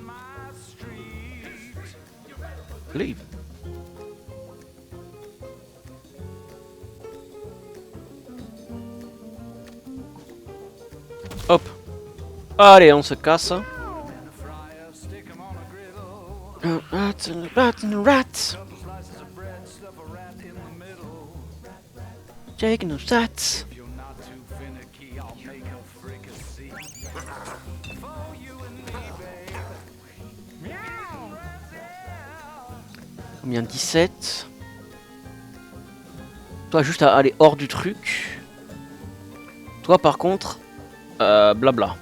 [SPEAKER 1] Leave. Hop. Allez, on se casse. Rats and rats and rats. Taking the rats. Combien? 17. Toi juste à aller hors du truc. Toi par contre, blabla.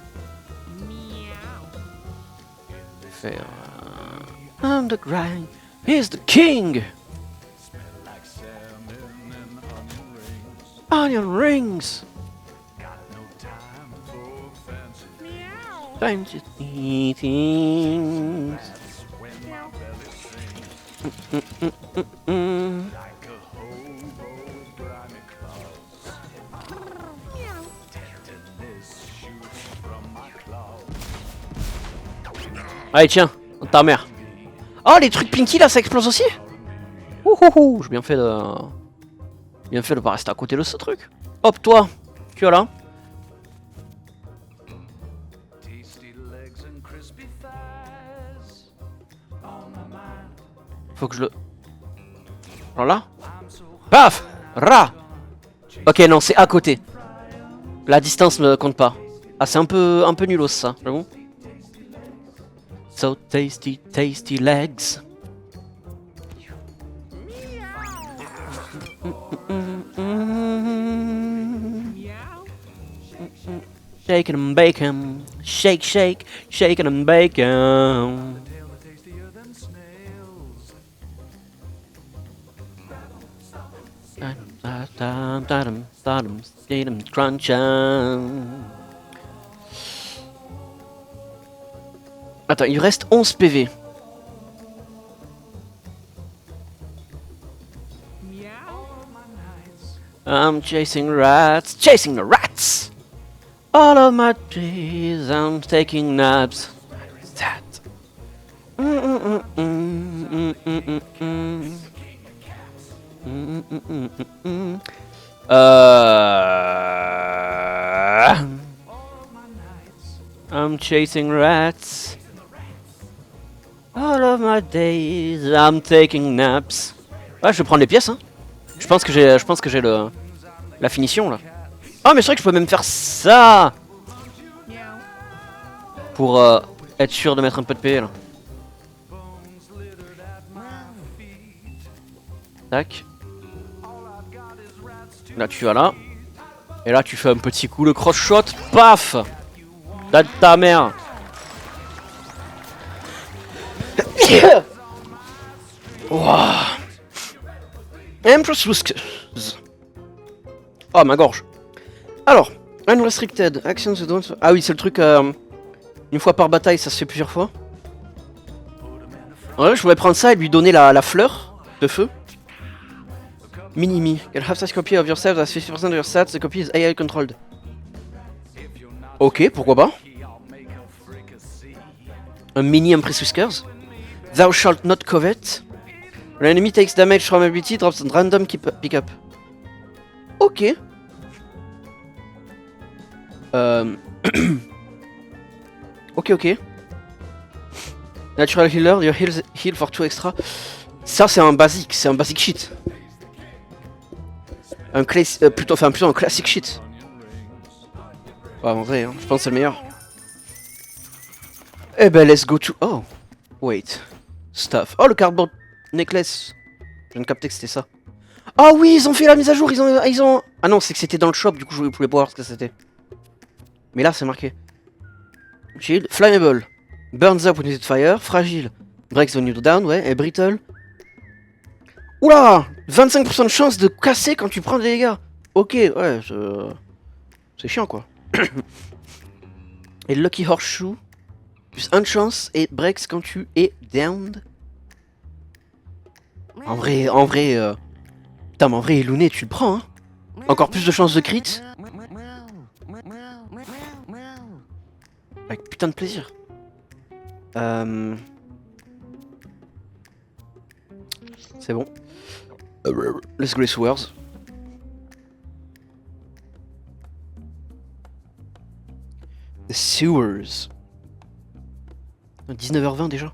[SPEAKER 1] Faire. I'm the grind. He's the king. Onion rings. Time to eat things. Allez tiens, ta mère. Oh les trucs Pinky là ça explose aussi. Ouhouhou, j'ai bien fait de pas rester à côté de ce truc. Hop toi, tu es là. Faut que je le... Voilà. Paf. Ra. Ok non c'est à côté. La distance ne compte pas. Ah c'est un peu nulos ça, j'avoue. So tasty, tasty legs. Shake and bake 'em. Shake, shake, shake and bake 'em. Crunch. Attends, il reste 11 PV. I'm chasing rats, chasing the rats. All of my days I'm taking naps. What is that? I'm chasing rats. All of my days I'm taking naps. Ouais, je vais prendre les pièces hein. Je pense que j'ai la finition là. Ah mais c'est vrai que je peux même faire ça pour être sûr de mettre un peu de PV là. Tac. Là tu vas là. Et là tu fais un petit coup de cross shot. Paf. Ta mère. Wow. Empress Whiskers. Oh ma gorge. Alors, unrestricted actions don't... Ah oui c'est le truc une fois par bataille ça se fait plusieurs fois. Ouais je voulais prendre ça et lui donner la fleur de feu. Mini-me. Can have this copy of yourself as 50% of your stats, the copy is AI controlled. Ok, pourquoi pas. Un mini Empress Whiskers. Thou shalt not covet. When enemy takes damage from ability, drops a random pick-up. Ok. Ok. Natural healer, your heal for 2 extra. Ça c'est un basic shit. Plutôt un classic shit. Ouais, en vrai, hein, je pense que c'est le meilleur. Eh ben, let's go to... Oh, wait. Stuff. Oh, le cardboard necklace. Je viens de capter que c'était ça. Ah oui, ils ont fait la mise à jour, ils ont... Ah non, c'est que c'était dans le shop, du coup je pouvais pas voir ce que c'était. Mais là, c'est marqué. Shield. Flammable. Burns up when you hit fire. Fragile. Breaks when you go down, ouais. Et brittle. Oula 25% de chance de casser quand tu prends des dégâts. Ok, ouais, c'est chiant quoi. Et Lucky Horseshoe. Plus 1 de chance et breaks quand tu es downed. En vrai, putain, mais en vrai, Luné, tu le prends, hein. Encore plus de chances de crit. Avec putain de plaisir. C'est bon. Let's go les sewers. The sewers. 19h20 déjà.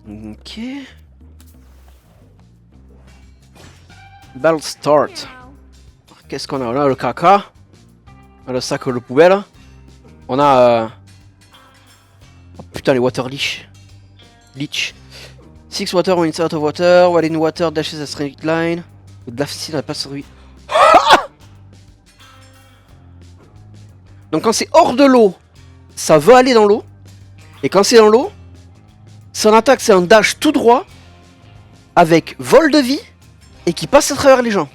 [SPEAKER 1] Ok. Battle start. Qu'est-ce qu'on a? On a le caca. On a le sac de poubelle. On a... Oh putain les water leech. Leech. 6 water when it's out of water. While in water dashes a straight line. With left still pas sur lui. Donc quand c'est hors de l'eau, ça veut aller dans l'eau. Et quand c'est dans l'eau, son attaque c'est un dash tout droit. Avec vol de vie. Et qui passe à travers les gens.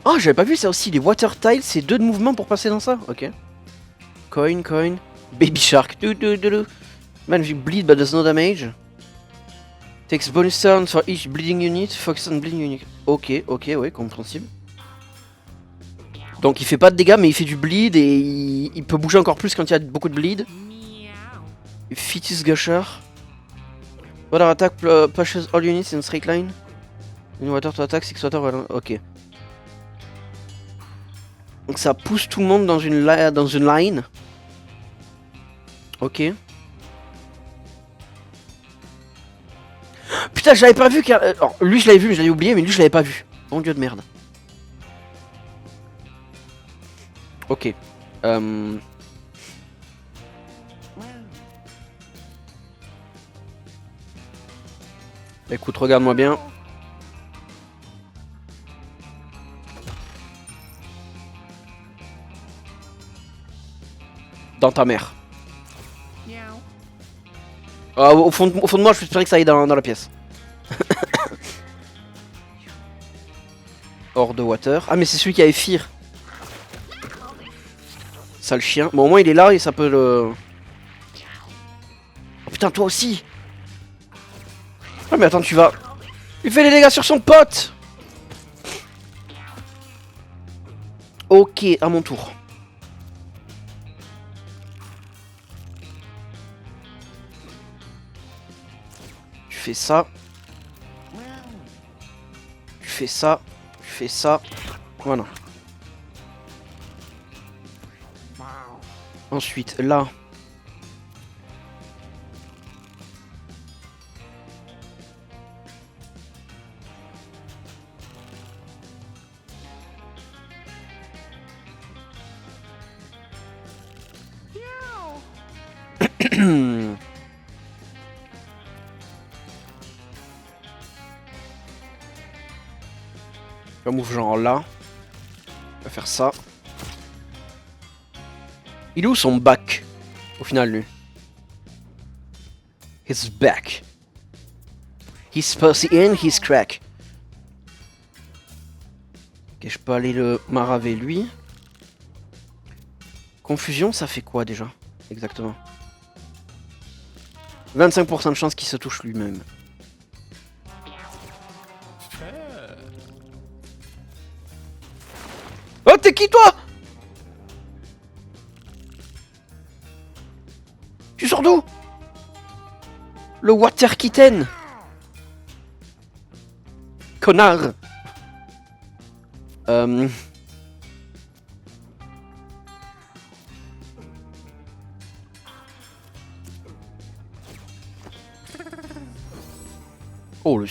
[SPEAKER 1] Oh j'avais pas vu ça aussi. Les water tiles c'est 2 de mouvement pour passer dans ça. Ok. Coin, coin. Baby shark. Magic bleed but does no damage. Takes bonus turn for each bleeding unit. Focus on bleeding unit. Ok, ouais, compréhensible. Donc il fait pas de dégâts mais il fait du bleed et il peut bouger encore plus quand il y a beaucoup de bleed. Fetus Gusher. Water attack pushes all units in straight line. In water to attack, 6 water, voilà. Ok. Donc ça pousse tout le monde dans une line. Ok. Putain, je l'avais pas vu car... Alors, lui je l'avais vu mais je l'avais oublié, mais lui je l'avais pas vu. Bon dieu de merde. Ok. Écoute, regarde-moi bien. Dans ta mère. Au fond de moi, je suis espérer que ça aille dans la pièce. Hors de water. Ah mais c'est celui qui avait Fear. Sale chien. Bon au moins il est là et ça peut le... Oh putain toi aussi. Ah mais attends tu vas... Il fait les dégâts sur son pote. Ok, à mon tour. Tu fais ça. Tu fais ça. Tu fais ça. Voilà. Ensuite, là. Je vais move genre là. Je vais faire ça. Il est où son back? Au final lui. His back. He's pussy in, he's crack. Ok, je peux aller le maraver lui. Confusion, ça fait quoi déjà? Exactement. 25% de chance qu'il se touche lui-même. Oh, t'es qui toi? Tu sors d'où? Le water kitten. Connard. Oh le...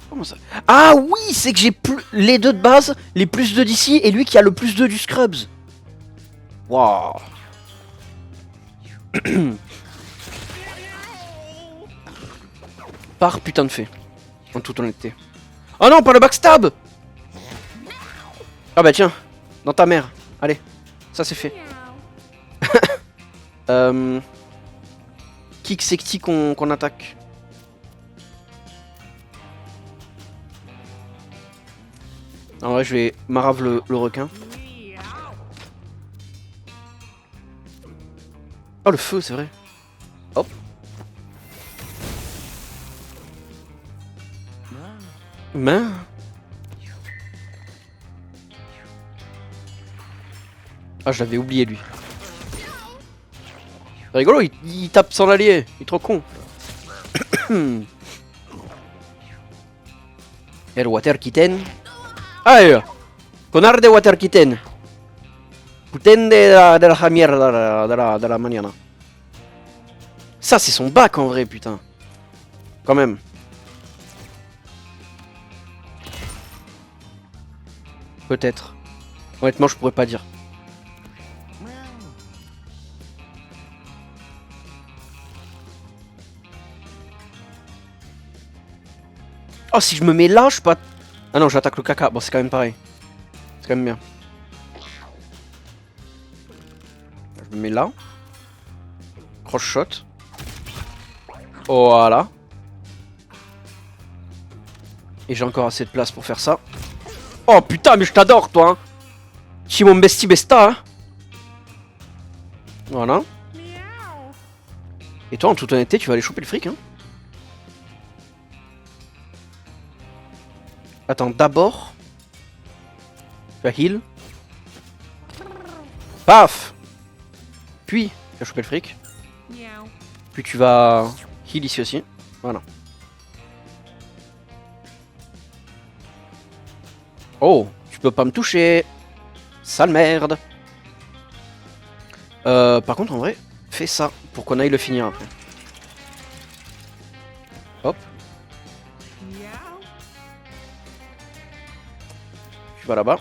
[SPEAKER 1] Comment ça? Ah oui, c'est que j'ai les deux de base, les plus 2 d'ici, et lui qui a le plus 2 du Scrubs. Waouh. Par putain de fait. En toute honnêteté. Oh non, pas le backstab. Ah bah tiens, dans ta mère. Allez, ça c'est fait. Qui que c'est qui qu'on attaque? En vrai, je vais marave le requin. Oh, le feu, c'est vrai. Hop. Main. Ah, je l'avais oublié, lui. C'est rigolo, il tape sans l'allié. Il est trop con. El water kitten. Ay, connard de water kitten. Putain de la mierda de la mañana. Ça, c'est son bac en vrai, putain. Quand même. Peut-être. Honnêtement, je pourrais pas dire. Oh, si je me mets là, je peux... Ah non, j'attaque le caca. Bon, c'est quand même pareil. C'est quand même bien. Je me mets là. Cross shot. Voilà. Et j'ai encore assez de place pour faire ça. Oh putain, mais je t'adore, toi. Hein. Chimon besti besta. Hein. Voilà. Et toi, en toute honnêteté, tu vas aller choper le fric. Hein. Attends, d'abord. Tu vas heal. Paf. Puis, tu vas choper le fric. Puis tu vas heal ici aussi. Voilà. Oh, tu peux pas me toucher. Sale merde. Par contre, en vrai, fais ça pour qu'on aille le finir après. Hop. Tu vas là-bas.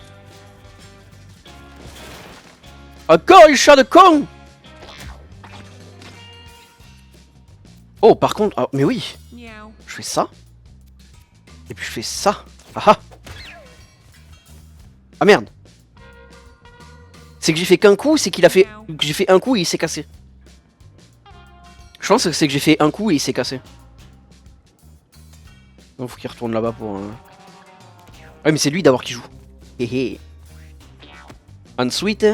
[SPEAKER 1] Encore une chat de con. Oh, par contre... Ah, mais oui. Je fais ça. Et puis je fais ça. Ah ah. Ah merde. C'est que j'ai fait qu'un coup, c'est qu'il a fait... que j'ai fait un coup et il s'est cassé. Je pense que c'est que j'ai fait un coup et il s'est cassé. Donc faut qu'il retourne là-bas pour... Ouais mais c'est lui d'abord qui joue. Hé hé. Ensuite...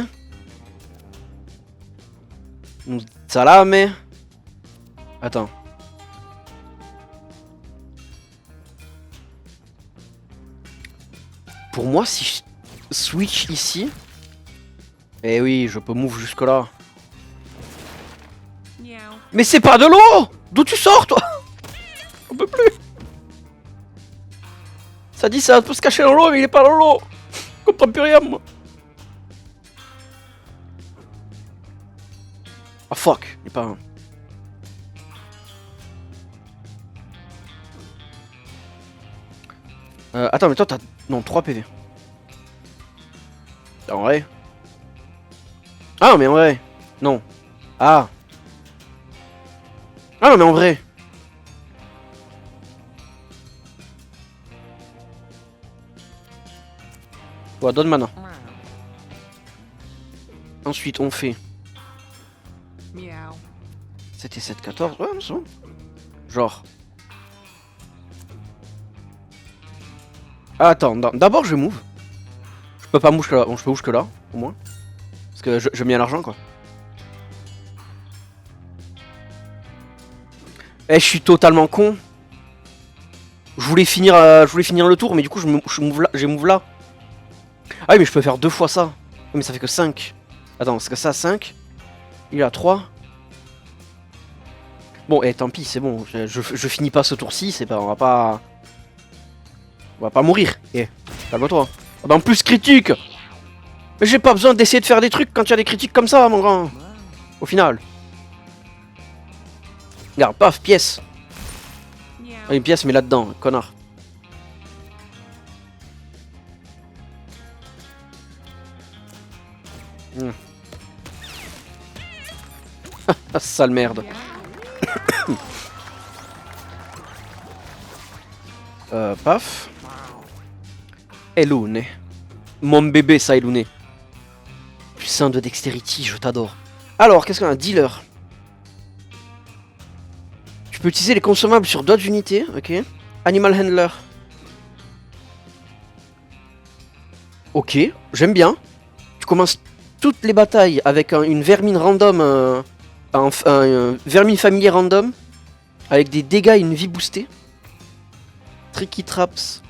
[SPEAKER 1] Salame. Attends. Pour moi, si je switch ici... Eh oui, je peux move jusque là. Mais c'est pas de l'eau! D'où tu sors, toi? On peut plus. Ça dit ça peut se cacher dans l'eau, mais il est pas dans l'eau. Je comprends plus rien, moi. Ah fuck, il est pas... Attends, mais toi t'as... Non, 3 PV. En vrai. Ah non, mais en vrai. Non. Ah. Ah non, mais en vrai. Ouais, donne mana. Ensuite, on fait... C'était 7-14. Ouais, c'est bon. Genre... Ah, attends, d'abord je move. Je peux pas move que là. Bon, je peux move que là, au moins. Parce que je mets à l'argent, quoi. Eh, je suis totalement con. Je voulais finir le tour, mais du coup, j'ai move là. Ah oui, mais je peux faire 2 fois ça. Oui, mais ça fait que 5. Attends, parce que ça, 5. Il a 3. Bon, et tant pis, c'est bon. Je finis pas ce tour-ci, c'est pas... On va pas mourir. Eh, calme-toi. Ah bah en plus, critique. Mais j'ai pas besoin d'essayer de faire des trucs quand il y a des critiques comme ça, mon grand. Au final. Regarde, paf, pièce. Ah, une pièce, mais là-dedans, connard. Sale merde. Paf. Elune. Mon bébé, ça, Elune. Puissant de dextérity, je t'adore. Alors, qu'est-ce qu'on a? Dealer. Tu peux utiliser les consommables sur d'autres unités, ok. Animal Handler. Ok, j'aime bien. Tu commences toutes les batailles avec une vermine random, un vermine familier random, avec des dégâts et une vie boostée. Tricky Traps.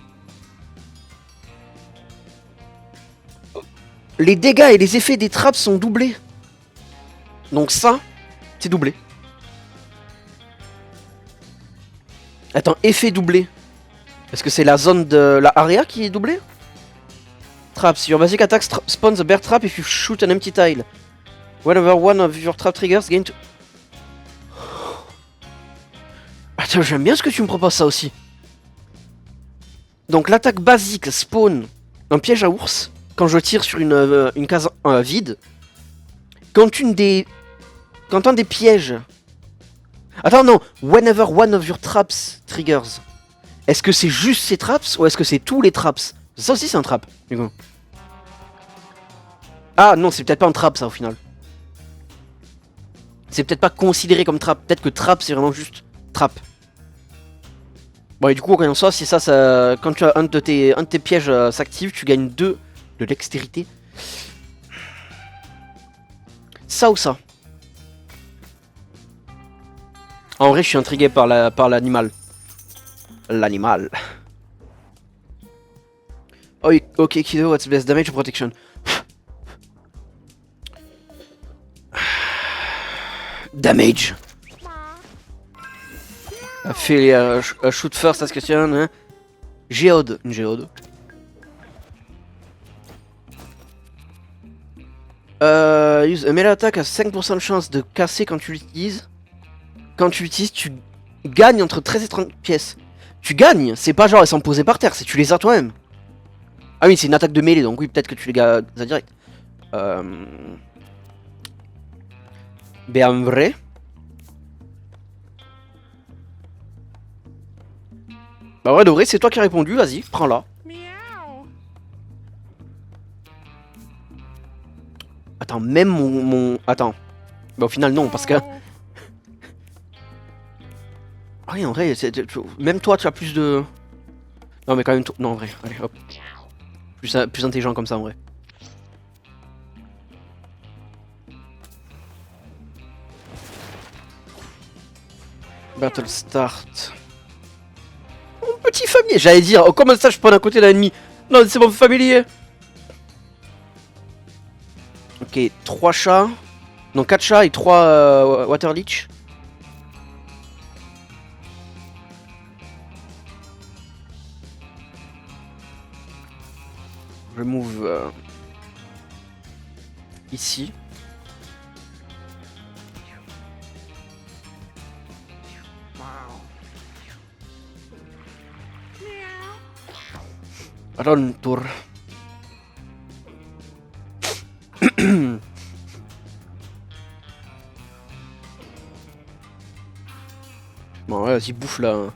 [SPEAKER 1] Les dégâts et les effets des traps sont doublés. Donc ça, c'est doublé. Attends, effet doublé. Est-ce que c'est la zone de la area qui est doublée? Traps. Your basic attack spawns a bear trap if you shoot an empty tile. Whenever one of your trap triggers gain to... Attends, j'aime bien ce que tu me proposes ça aussi. Donc l'attaque basique spawn un piège à ours quand je tire sur une case vide. Quand un des pièges... Attends, non. Whenever one of your traps triggers. Est-ce que c'est juste ces traps ou est-ce que c'est tous les traps? Ça aussi c'est un trap, du coup. Ah non, c'est peut-être pas un trap ça au final. C'est peut-être pas considéré comme trap. Peut-être que trap c'est vraiment juste trap. Bon et du coup, quand on soit, si ça, quand tu as un de tes pièges s'active, tu gagnes 2 de dextérité. Ça ou ça? En vrai, je suis intrigué par l'animal. L'animal. Oh, ok, Kido, what's best damage or protection? Damage. Fait shoot first, ask question. Hein. Géode, une géode. Use a melee attack a 5% de chance de casser quand tu l'utilises. Quand tu l'utilises, tu gagnes entre 13 et 30 pièces. Tu gagnes, c'est pas genre elles sont posées par terre, c'est tu les as toi-même. Ah oui, c'est une attaque de mêlée, donc oui, peut-être que tu les gagnes direct. Mais en vrai... Bah ouais, de vrai, c'est toi qui as répondu, vas-y, prends-la.
[SPEAKER 3] Meow.
[SPEAKER 1] Attends, même mon... Attends. Bah au final, non, parce que... Ah oui, en vrai, même toi, tu as plus de... Non, mais quand même... Non, en vrai, allez, hop. Plus intelligent comme ça, en vrai. Battle start. Mon petit familier. J'allais dire, oh, comment ça je prends à côté d'un ennemi? Non, c'est mon familier. Ok, 3 chats. Non, 4 chats et 3 water leech. Remove ici. Run tour. Bon, ouais, vas-y, bouffe la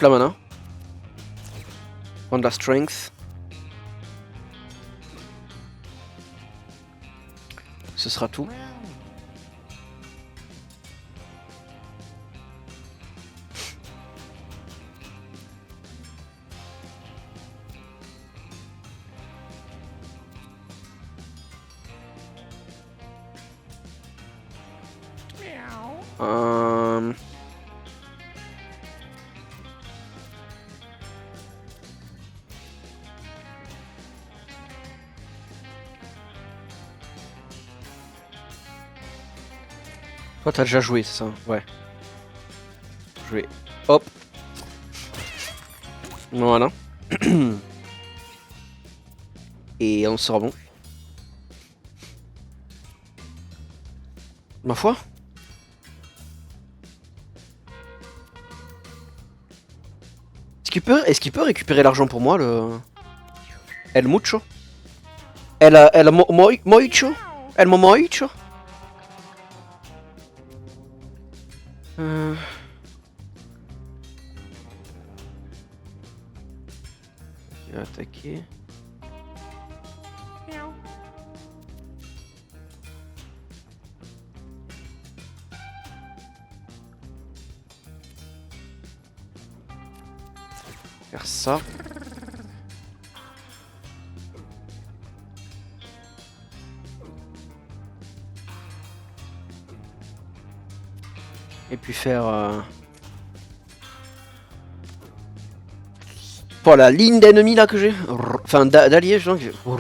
[SPEAKER 1] mana. Prends de la strength. Ce sera tout. Toi t'as déjà joué, c'est ça? Ouais. Joué. Hop. Voilà. Et on sera bon. Ma foi. Est-ce qu'il peut récupérer l'argent pour moi, le... El Mucho? El Moicho? El Momoicho? attaquer.
[SPEAKER 3] Meow.
[SPEAKER 1] Faire ça. Et puis faire... Pour la ligne d'ennemis là que j'ai. Enfin d'alliés, je sais pas.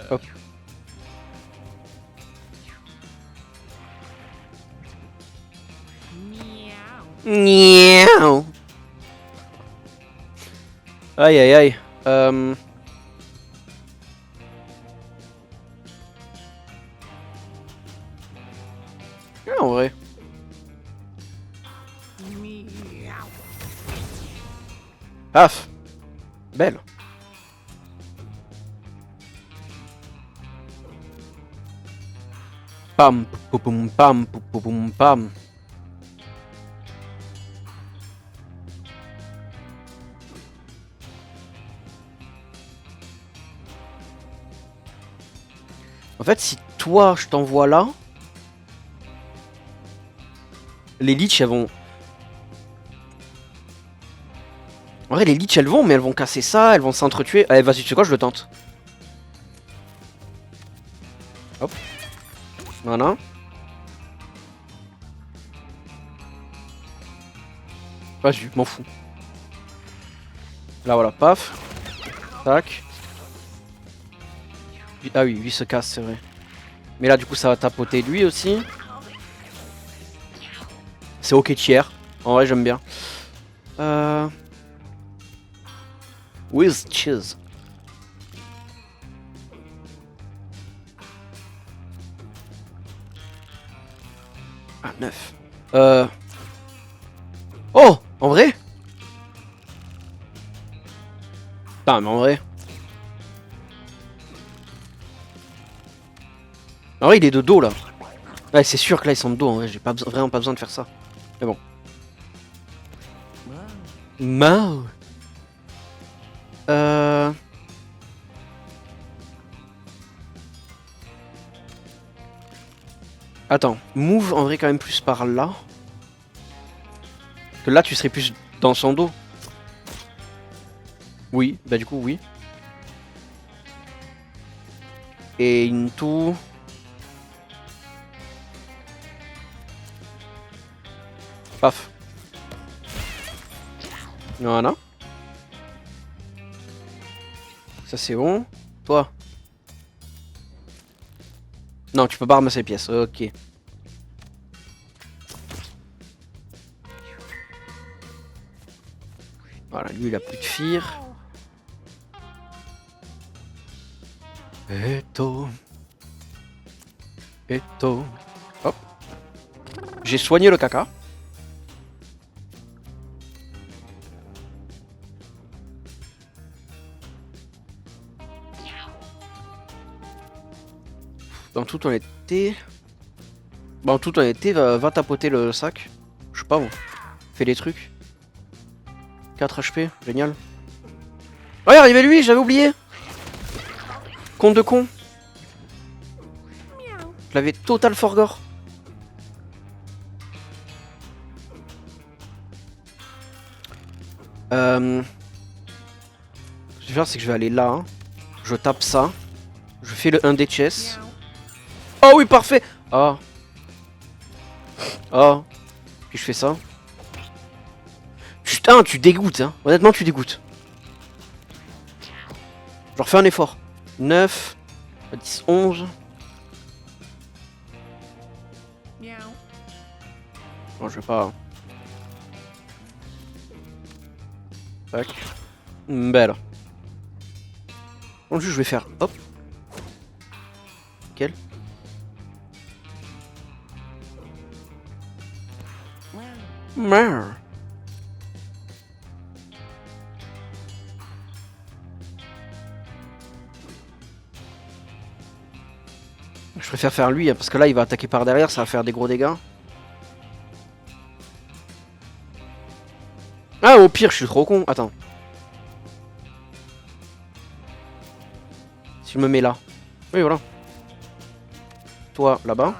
[SPEAKER 1] Hop.
[SPEAKER 3] Meow.
[SPEAKER 1] Miaou. Aïe aïe aïe. Ah, en vrai.
[SPEAKER 3] Meow.
[SPEAKER 1] Paf. Belle. Pam poum pam poum pam. En fait, si toi je t'envoie là, les leeches elles vont. En vrai, les leeches elles vont, mais elles vont casser ça, elles vont s'entretuer. Allez, vas-y, tu sais quoi, je le tente. Hop. Voilà. Vas-y, m'en fous. Là, voilà, paf. Tac. Ah oui, lui se casse, c'est vrai. Mais là, du coup, ça va tapoter lui aussi. C'est ok tiers. En vrai, j'aime bien. With cheese. Ah, 9. Oh, en vrai? Putain, mais en vrai. En vrai, il est de dos là. Ouais, c'est sûr que là, ils sont de dos. En vrai, j'ai pas vraiment pas besoin de faire ça. Mais bon. Mao. Attends, move en vrai quand même plus par là. Que là tu serais plus dans son dos. Oui, bah du coup oui. Et into. Paf. Voilà. Ça c'est bon. Toi. Non, tu peux pas ramasser les pièces. Ok. Voilà, lui il a plus de fear. Eto. Eto. Hop. J'ai soigné le caca. Dans toute honnêteté. Bon, en toute honnêteté, va tapoter le sac. Je sais pas moi. Fais des trucs. 4 HP, génial. Oh, il arrivait lui, j'avais oublié. Con de con.
[SPEAKER 3] Meow.
[SPEAKER 1] Je l'avais total forgore. Ce que je vais faire, c'est que je vais aller là. Hein. Je tape ça. Je fais le 1 des chess.
[SPEAKER 3] Meow.
[SPEAKER 1] Oh oui, parfait. Oh. Oh. Puis je fais ça. Putain, tu dégoûtes, hein. Honnêtement, tu dégoûtes. Je refais un effort. 9, 10, 11.
[SPEAKER 3] Meow.
[SPEAKER 1] Non, je vais pas. Tac. Belle. Donc, juste, je vais faire. Hop. Nickel. Merde. Je préfère faire lui, hein, parce que là il va attaquer par derrière, ça va faire des gros dégâts. au pire, je suis trop con. Attends. Si je me mets là. Oui, voilà. Toi, là-bas.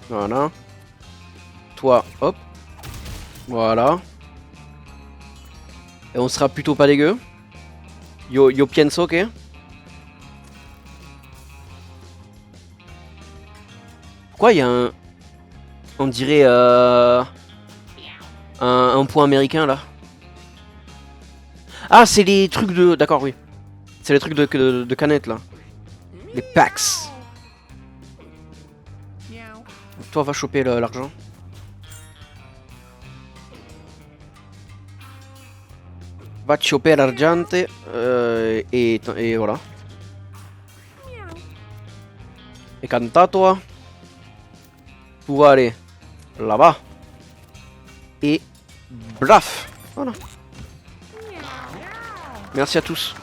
[SPEAKER 1] Voilà. Toi, hop. Voilà. Et on sera plutôt pas dégueu. Yo pienso que. Pourquoi il y a un... On dirait un point américain là. Ah, c'est les trucs de... D'accord, oui. C'est les trucs de canettes là. Les packs.
[SPEAKER 3] Meow.
[SPEAKER 1] Toi, va choper l'argent. Va choper l'argent. Et voilà. Et quant à toi, tu vas aller là-bas. Et braf. Voilà. Merci à tous.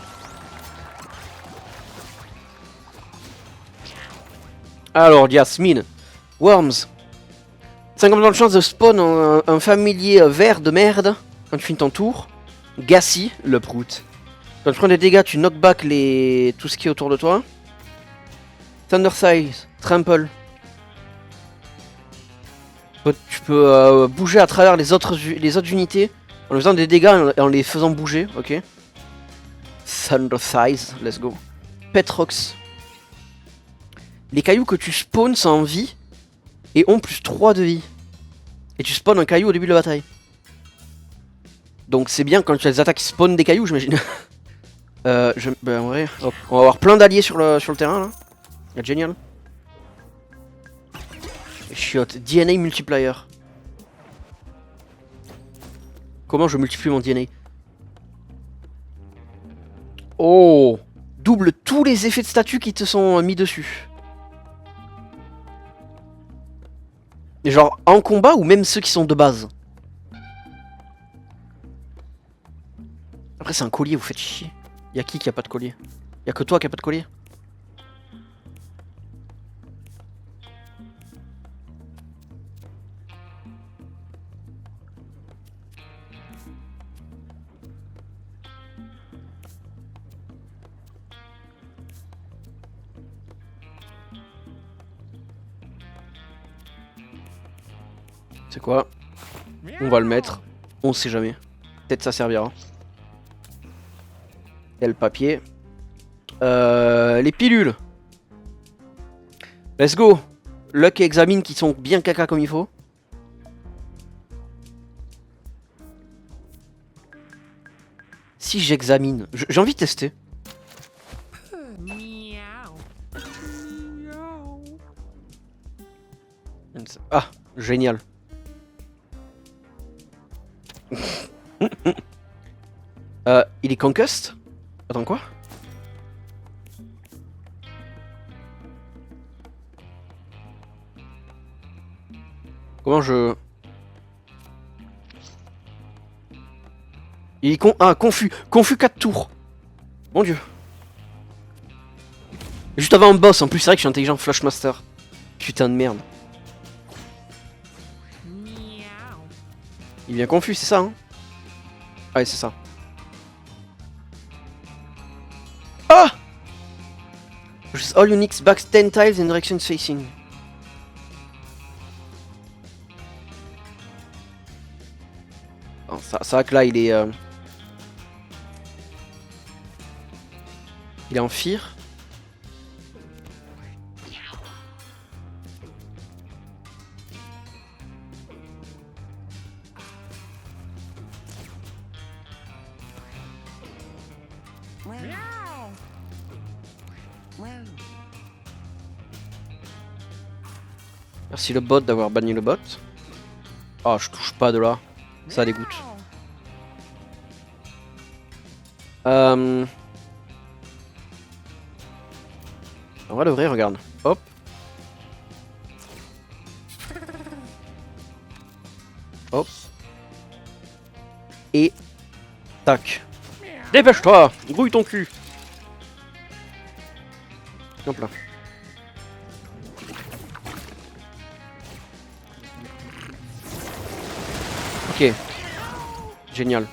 [SPEAKER 1] Alors, Jasmine. Worms. 50% de chance de spawn un familier vert de merde quand tu finis ton tour. Gassy, le prout. Quand tu prends des dégâts, tu knock back tout ce qui est autour de toi. Thunder Size, Trample. Tu peux bouger à travers les autres unités en faisant des dégâts et en les faisant bouger, ok. Thunder Size, let's go. Petrox. Les cailloux que tu spawns sont en vie et ont plus 3 de vie. Et tu spawns un caillou au début de la bataille. Donc c'est bien quand tu as des attaques qui spawnent des cailloux, j'imagine. Ben en vrai, hop. On va avoir plein d'alliés sur le terrain là. C'est génial. Chiotte, DNA multiplier. Comment je multiplie mon DNA? Oh, double tous les effets de statut qui te sont mis dessus. Et genre en combat ou même ceux qui sont de base. Après c'est un collier, vous faites chier. Y'a qui a pas de collier? Y'a que toi qui a pas de collier? C'est quoi? On va le mettre. On sait jamais. Peut-être ça servira. Et le papier. Les pilules. Let's go. Luck et examine qui sont bien caca comme il faut. Si j'examine, j'ai envie de tester.
[SPEAKER 3] Meow.
[SPEAKER 1] Ah, génial. Il est concussed? Attends, quoi? Comment je... Il est confus. Confus 4 tours. Mon dieu. Juste avant un boss, en plus, c'est vrai que je suis intelligent, Flashmaster. Putain de merde.
[SPEAKER 3] Meow.
[SPEAKER 1] Il est bien confus, c'est ça, hein? Ah, ouais, c'est ça. Ah! All Unix backs 10 tiles in direction facing. Bon, ça que là, il est... Il est en fear.
[SPEAKER 3] Meow.
[SPEAKER 1] Merci le bot d'avoir banni le bot. Ah, je touche pas de là. Ça dégoûte. En vrai de vrai, regarde. Hop. Hop. Et... Tac. Dépêche-toi! Grouille ton cul! Hop là. Ok. Génial.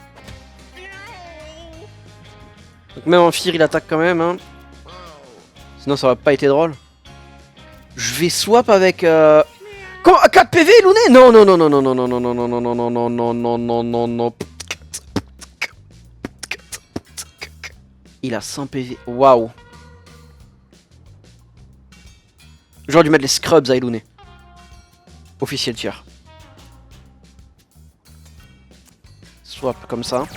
[SPEAKER 1] Donc même en fear, il attaque quand même. Hein. Sinon, ça aurait pas été drôle. Je vais swap avec... 4 PV, Louné. Non, non, non, non, non, non, non, non, non, non, non, non, non, non, non, non, non, non. Il a 100 PV. Waouh. J'aurais dû mettre les scrubs à Elouné. Officiel tier. Swap comme ça.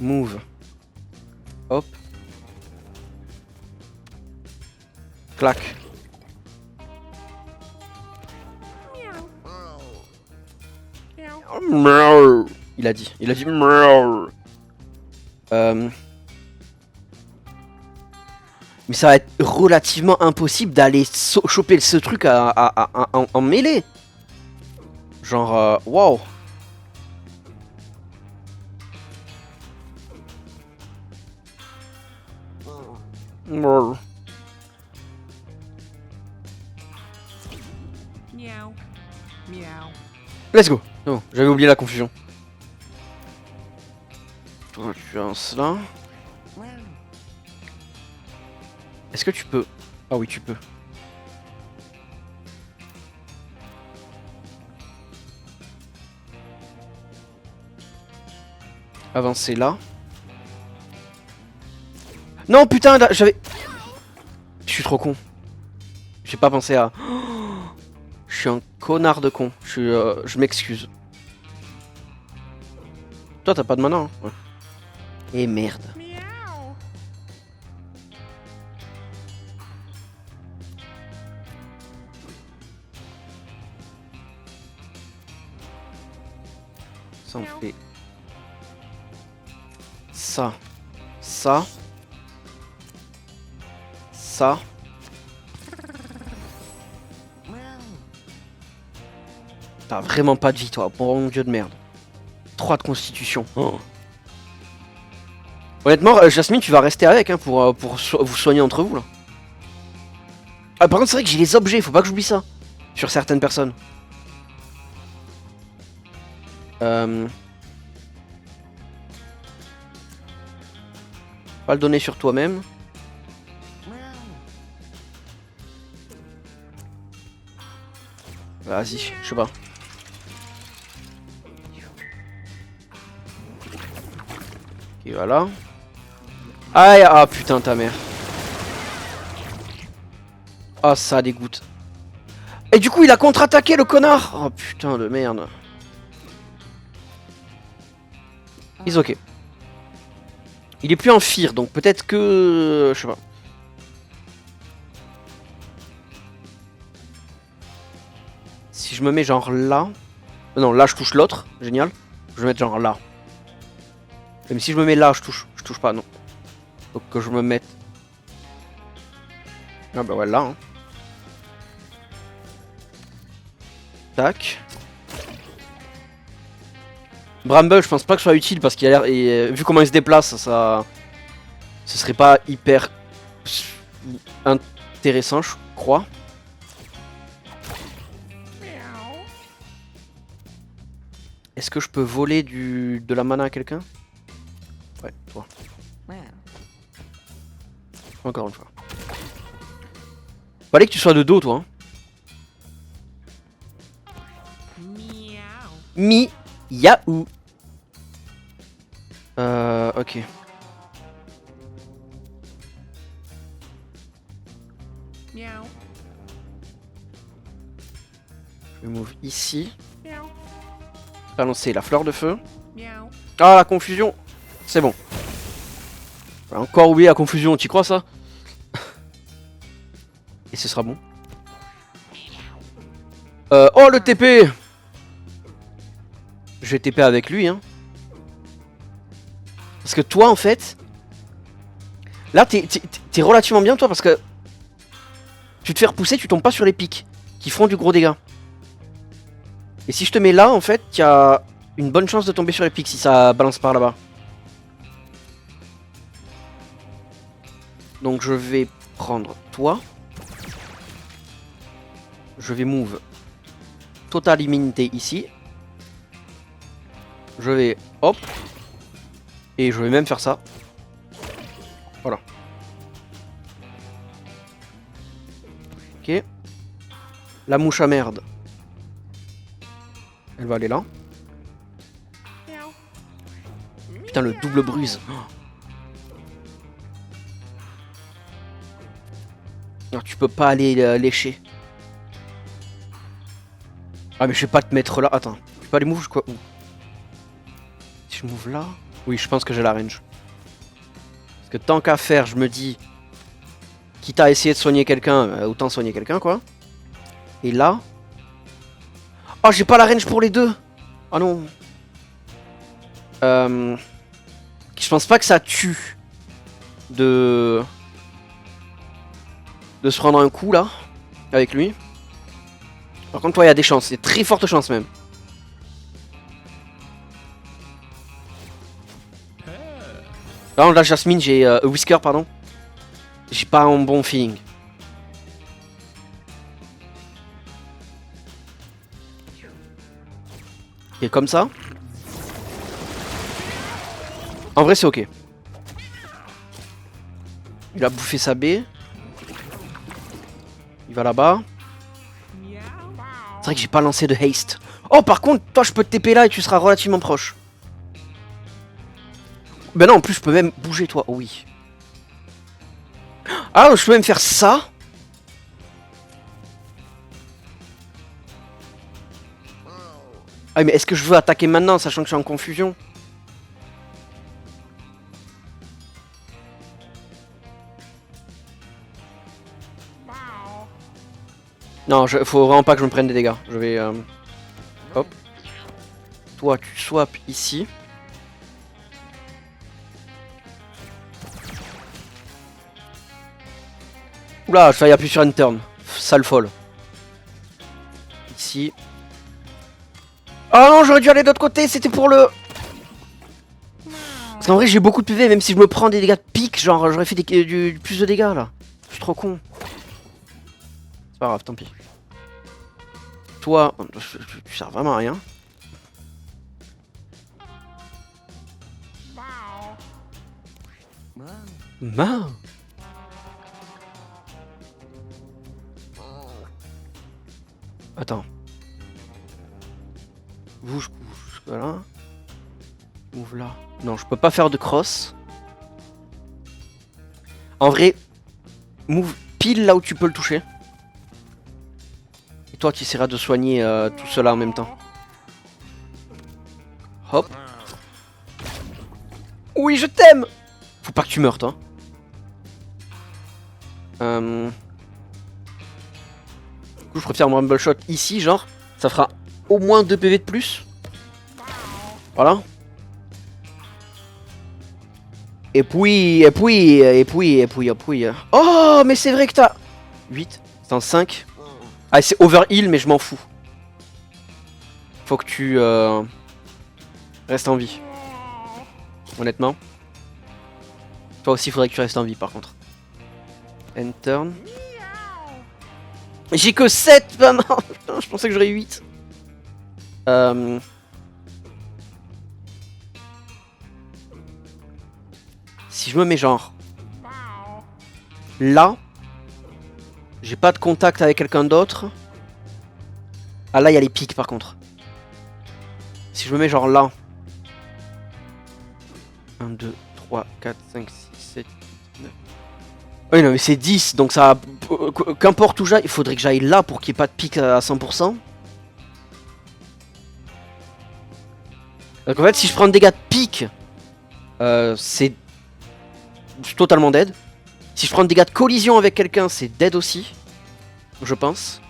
[SPEAKER 1] Move. Hop. Clac.
[SPEAKER 3] Meow.
[SPEAKER 1] Il a dit. Il a dit. Mais ça va être relativement impossible d'aller choper ce truc en mêlée. Genre, waouh.
[SPEAKER 3] Meow. Meow.
[SPEAKER 1] Let's go. Oh, j'avais oublié la confusion. Toi, tu as cela. Est-ce que tu peux... Ah oui, tu peux. Avancer là. Non, putain, là, j'avais... Je suis trop con. J'ai pas pensé à... Je suis un connard de con. Je m'excuse. Toi, t'as pas de mana, hein. Ouais. Et merde.
[SPEAKER 3] Meow.
[SPEAKER 1] Ça, on fait... Ça. Ça. Ça. T'as vraiment pas de vie, toi. Bon dieu de merde. 3 de constitution. Oh. Honnêtement, Jasmine, tu vas rester avec hein, pour vous soigner entre vous là. Ah, par contre, c'est vrai que j'ai les objets, faut pas que j'oublie ça. Sur certaines personnes. Pas le donner sur toi-même. Vas-y, je sais pas. Ok, voilà. Aïe, ah putain, ta mère. Ah, ça dégoûte. Et du coup, il a contre-attaqué le connard. Oh putain de merde. He's ok. Il est plus en fear, donc peut-être que... Je sais pas. Si je me mets genre là... Non, là je touche l'autre, génial. Je vais mettre genre là. Même si je me mets là, je touche pas, non. Donc que je me mette... Ah bah ouais, là. Hein. Tac. Bramble, je pense pas que ce soit utile parce qu'il a l'air... Et vu comment il se déplace, ça... Ce serait pas hyper... intéressant, je crois.
[SPEAKER 3] Meow.
[SPEAKER 1] Est-ce que je peux voler de la mana à quelqu'un? Ouais, toi. Encore une fois. Fallait que tu sois de dos, toi. Hein.
[SPEAKER 3] Meow.
[SPEAKER 1] Mi Yahoo. Ok.
[SPEAKER 3] Meow.
[SPEAKER 1] Je vais move ici.
[SPEAKER 3] Meow.
[SPEAKER 1] Balancer la fleur de feu.
[SPEAKER 3] Meow.
[SPEAKER 1] Ah, la confusion. C'est bon. J'ai encore oublié la confusion, tu crois ça? Et ce sera bon. Oh, le TP. Je vais TP avec lui, hein. Parce que toi, en fait... Là, t'es relativement bien, toi, parce que... Tu te fais repousser, tu tombes pas sur les pics. Qui font du gros dégâts. Et si je te mets là, en fait, tu as une bonne chance de tomber sur les pics si ça balance par là-bas. Donc je vais prendre toi. Je vais move Total Immunité ici. Je vais... Hop. Et je vais même faire ça. Voilà. Ok. La mouche à merde. Elle va aller là.
[SPEAKER 3] Meow.
[SPEAKER 1] Putain, le double bruse. Oh. Non, tu peux pas aller lécher. Ah, mais je vais pas te mettre là. Attends. Je peux aller move quoi? Où? Si je move là. Oui, je pense que j'ai la range. Parce que tant qu'à faire, je me dis. Quitte à essayer de soigner quelqu'un, autant soigner quelqu'un quoi. Et là. Oh, j'ai pas la range pour les deux. Oh non. Je pense pas que ça tue de se prendre un coup là avec lui. Par contre, toi, il y a des chances, il y a très fortes chances même. Non, là, Jasmine, j'ai Whisker, pardon. J'ai pas un bon feeling. Et comme ça. En vrai, c'est ok. Il a bouffé sa B. Il va là-bas.
[SPEAKER 3] Meow.
[SPEAKER 1] C'est vrai que j'ai pas lancé de haste. Oh, par contre, toi, je peux te TP là et tu seras relativement proche. Ben non, en plus, je peux même bouger, toi. Oh, oui. Ah, je peux même faire ça. Ah, mais est-ce que je veux attaquer maintenant, sachant que je suis en confusion?
[SPEAKER 3] Meow.
[SPEAKER 1] Non, faut vraiment pas que je me prenne des dégâts. Je vais... Hop. Toi, tu swaps ici. Oula, je failli appuyer sur une turn. Sale folle. Ici. Oh non, j'aurais dû aller de l'autre côté, c'était pour le... Parce qu'en vrai, j'ai beaucoup de PV, même si je me prends des dégâts de pique, genre j'aurais fait plus de dégâts là. Je suis trop con. C'est pas grave, tant pis. Toi, tu sers vraiment à rien.
[SPEAKER 3] Meow.
[SPEAKER 1] Mince. Attends. Bouge, voilà. Move là. Non, je peux pas faire de cross. En vrai, move pile là où tu peux le toucher. Et toi, tu essaieras de soigner tout cela en même temps. Hop. Oui, je t'aime. Faut pas que tu meurs, toi. Du coup, je préfère mon Rumble Shot ici, genre. Ça fera au moins 2 PV de plus. Voilà. Et puis. Oh, mais c'est vrai que t'as... 8. C'est un 5. Ah, c'est overheal, mais je m'en fous. Faut que tu... restes en vie. Honnêtement. Toi aussi, il faudrait que tu restes en vie, par contre. End turn. J'ai que 7. Ben non, putain, je pensais que j'aurais 8. Si je me mets genre là, j'ai pas de contact avec quelqu'un d'autre. Ah là, il y a les pics par contre. Si je me mets genre là. 1, 2, 3, 4, 5, 6, 7, 8, 9. Oui, non, mais c'est 10, donc ça. Qu'importe où j'aille, il faudrait que j'aille là pour qu'il n'y ait pas de pic à 100%. Donc en fait, si je prends des dégâts de pic, c'est totalement dead. Si je prends des dégâts de collision avec quelqu'un, c'est dead aussi. Je pense.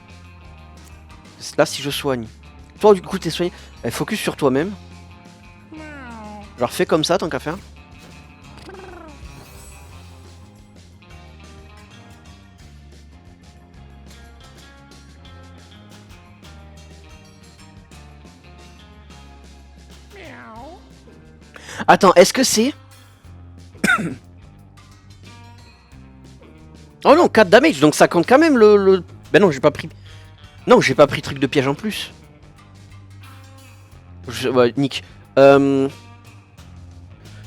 [SPEAKER 1] Là, si je soigne. Toi, du coup, t'es soigné. Focus sur toi-même. Genre, fais comme ça, tant qu'à faire.
[SPEAKER 3] Meow.
[SPEAKER 1] Attends, est-ce que c'est... Oh non, 4 damage, donc ça compte quand même le... Ben non, j'ai pas pris... Non, j'ai pas pris truc de piège en plus. Ouais, Nick.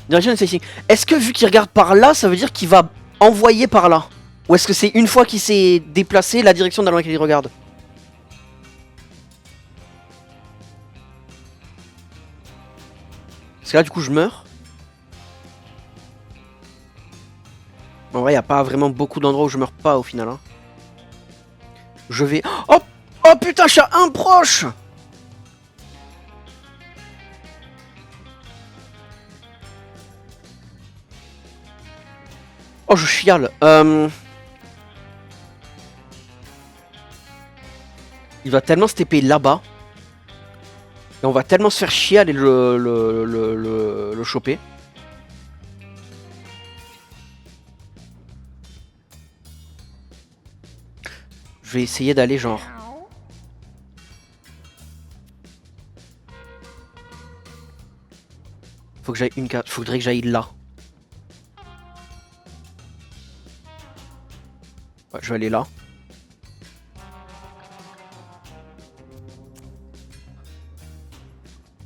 [SPEAKER 1] Direction sensing. Est-ce que vu qu'il regarde par là, ça veut dire qu'il va envoyer par là? Ou est-ce que c'est une fois qu'il s'est déplacé, la direction dans laquelle il regarde? Parce que là, du coup, je meurs. En vrai, il n'y a pas vraiment beaucoup d'endroits où je meurs pas au final. Hein. Je vais... Oh, oh putain, je suis à un proche. Oh, je chiale. Il va tellement se TP là-bas. Et on va tellement se faire chier à aller le choper. Je vais essayer d'aller genre...
[SPEAKER 3] Meow.
[SPEAKER 1] Faut que j'aille une carte. Faudrait que j'aille là. Ouais, je vais aller là.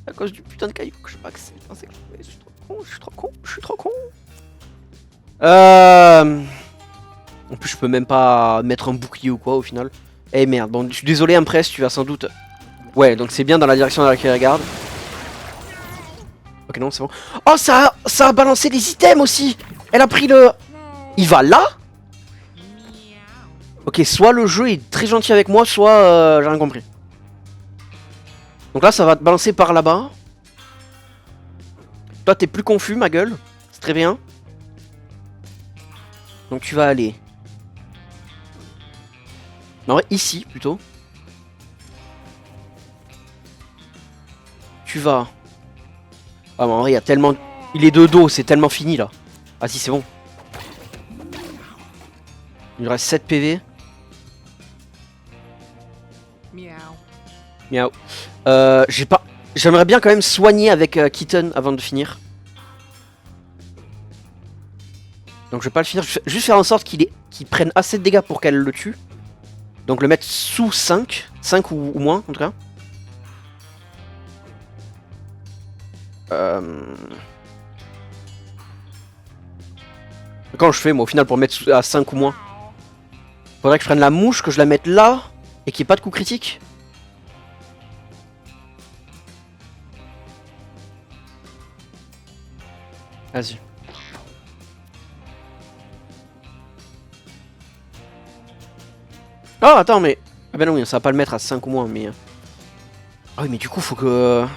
[SPEAKER 1] À cause du putain de caillou que je sais pas que c'est. Je suis trop con, je suis trop con, je suis trop con. En plus, je peux même pas mettre un bouclier ou quoi au final. Eh merde, bon, je suis désolé, Impress, tu vas sans doute. Ouais, donc c'est bien dans la direction dans laquelle il regarde. Ok, non, c'est bon. Oh, ça a balancé les items aussi. Elle a pris le. Il va là? Ok, soit le jeu est très gentil avec moi, soit j'ai rien compris. Donc là, ça va te balancer par là-bas. Toi, t'es plus confus, ma gueule. C'est très bien. Donc tu vas aller... Non, ouais, ici, plutôt. Tu vas... Ah, mais en vrai, il y a tellement... Il est de dos, c'est tellement fini, là. Ah si, c'est bon. Il me reste 7 PV.
[SPEAKER 3] Meow.
[SPEAKER 1] Miaou. J'ai pas... J'aimerais bien quand même soigner avec Kitten avant de finir. Donc je vais pas le finir, je vais juste faire en sorte qu'il prenne assez de dégâts pour qu'elle le tue. Donc le mettre sous 5. 5 ou moins en tout cas. Quand je fais moi au final pour mettre à 5 ou moins? Faudrait que je prenne la mouche, que je la mette là. Et qu'il n'y ait pas de coup critique. Vas-y. Oh attends mais... Ah ben non oui, ça va pas le mettre à 5 ou moins mais... Ah oui mais du coup faut que...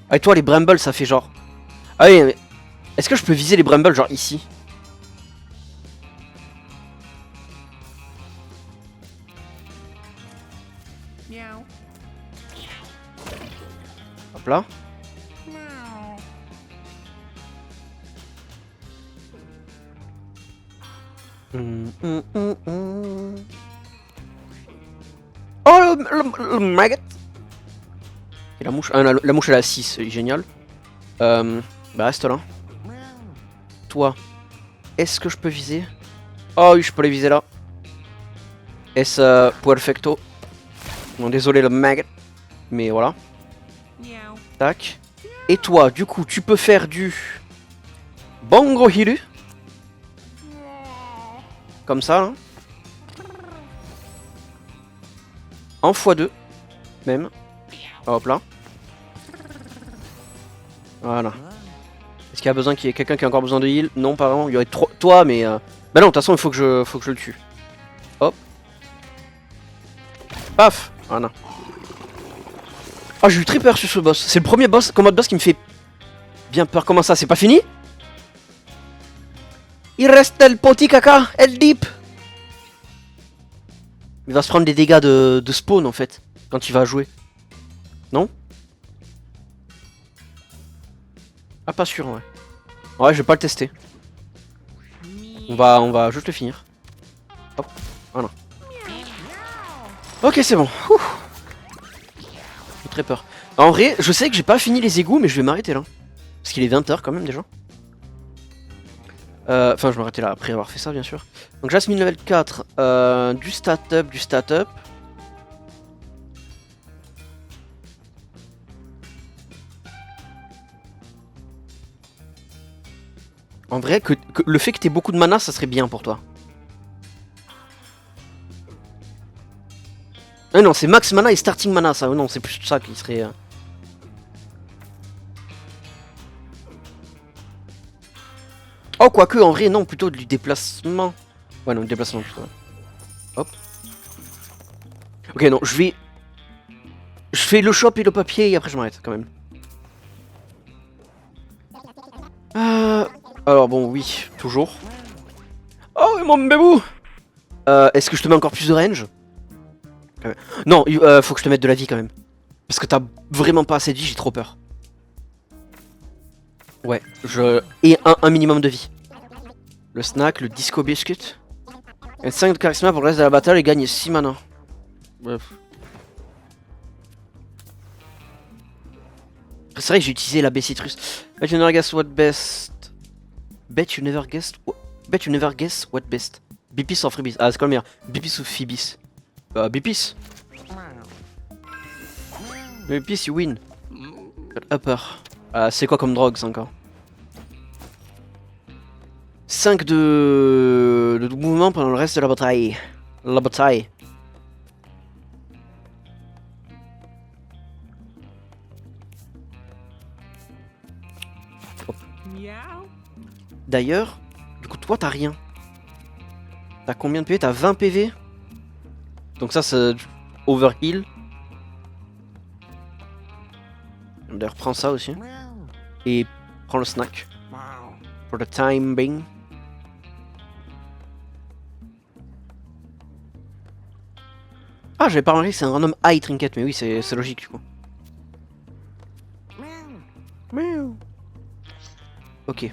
[SPEAKER 1] Ah et toi les brambles ça fait genre... Ah oui mais... Est-ce que je peux viser les brambles genre ici?
[SPEAKER 3] Meow.
[SPEAKER 1] Hop là.
[SPEAKER 3] Meow.
[SPEAKER 1] Oh le maggot. Et la mouche, ah, la mouche elle a 6, c'est génial. Bah reste là. Toi, est-ce que je peux viser? Oh oui je peux les viser là. Est-ce perfecto? Bon désolé le maggot. Mais voilà.
[SPEAKER 3] Meow.
[SPEAKER 1] Tac. Et toi du coup tu peux faire du... Bongo Hiru. Comme ça là. En x2 même. Hop là. Voilà. Est-ce qu'il y a besoin qu'il y ait quelqu'un qui a encore besoin de heal? Non pardon, il y aurait trop... Toi mais... Bah non de toute façon il faut que je le tue. Hop. Paf. Voilà. Ah j'ai eu très peur sur ce boss. C'est le premier combat de boss qui me fait bien peur. Comment ça, c'est pas fini? Il reste el petit caca, el deep. Il va se prendre des dégâts de spawn en fait, quand il va jouer. Non? Ah pas sûr ouais. Ouais je vais pas le tester. On va juste le finir. Hop, voilà. Ok c'est bon. Ouh. J'ai très peur. En vrai, je sais que j'ai pas fini les égouts mais je vais m'arrêter là. Parce qu'il est 20 h quand même déjà. Enfin, je m'arrêtais là après avoir fait ça, bien sûr. Donc, Jasmine level 4, du stat up, du stat up. En vrai, que le fait que t'aies beaucoup de mana, ça serait bien pour toi. Ah non, c'est max mana et starting mana, ça. Non, c'est plus ça qui serait... Oh, quoique, en vrai, non, plutôt du déplacement. Ouais, non, du déplacement plutôt. Hop. Ok, non, je vais... Je fais le shop et le papier et après je m'arrête quand même. Alors bon, oui, toujours. Oh, et mon bébou. Est-ce que je te mets encore plus de range? Non, faut que je te mette de la vie quand même. Parce que t'as vraiment pas assez de vie, j'ai trop peur. Ouais, et un minimum de vie. Le snack, le disco biscuit. Et 5 de charisme pour le reste de la bataille et gagne 6 mana. Bref. C'est vrai que j'ai utilisé la B-Citrus. Bet you never guess what best. Bet you never guess what best. Bipis or Freebis. Ah, c'est quoi le meilleur? Bipis ou Phoebis? Bipis. Bipis, you win. Upper. C'est quoi comme drogue ça encore? 5 de mouvement pendant le reste de la bataille. La bataille.
[SPEAKER 3] Miaou.
[SPEAKER 1] D'ailleurs, du coup toi t'as rien. T'as combien de PV? T'as 20 PV. Donc ça c'est overheal. D'ailleurs prends ça aussi. Et prends le snack. For the time being. Ah j'avais pas remarqué que c'est un random high trinket, mais oui c'est logique du coup. Ok.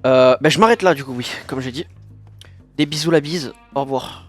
[SPEAKER 1] Bah je m'arrête là du coup, oui, comme j'ai dit. Des bisous la bise, au revoir.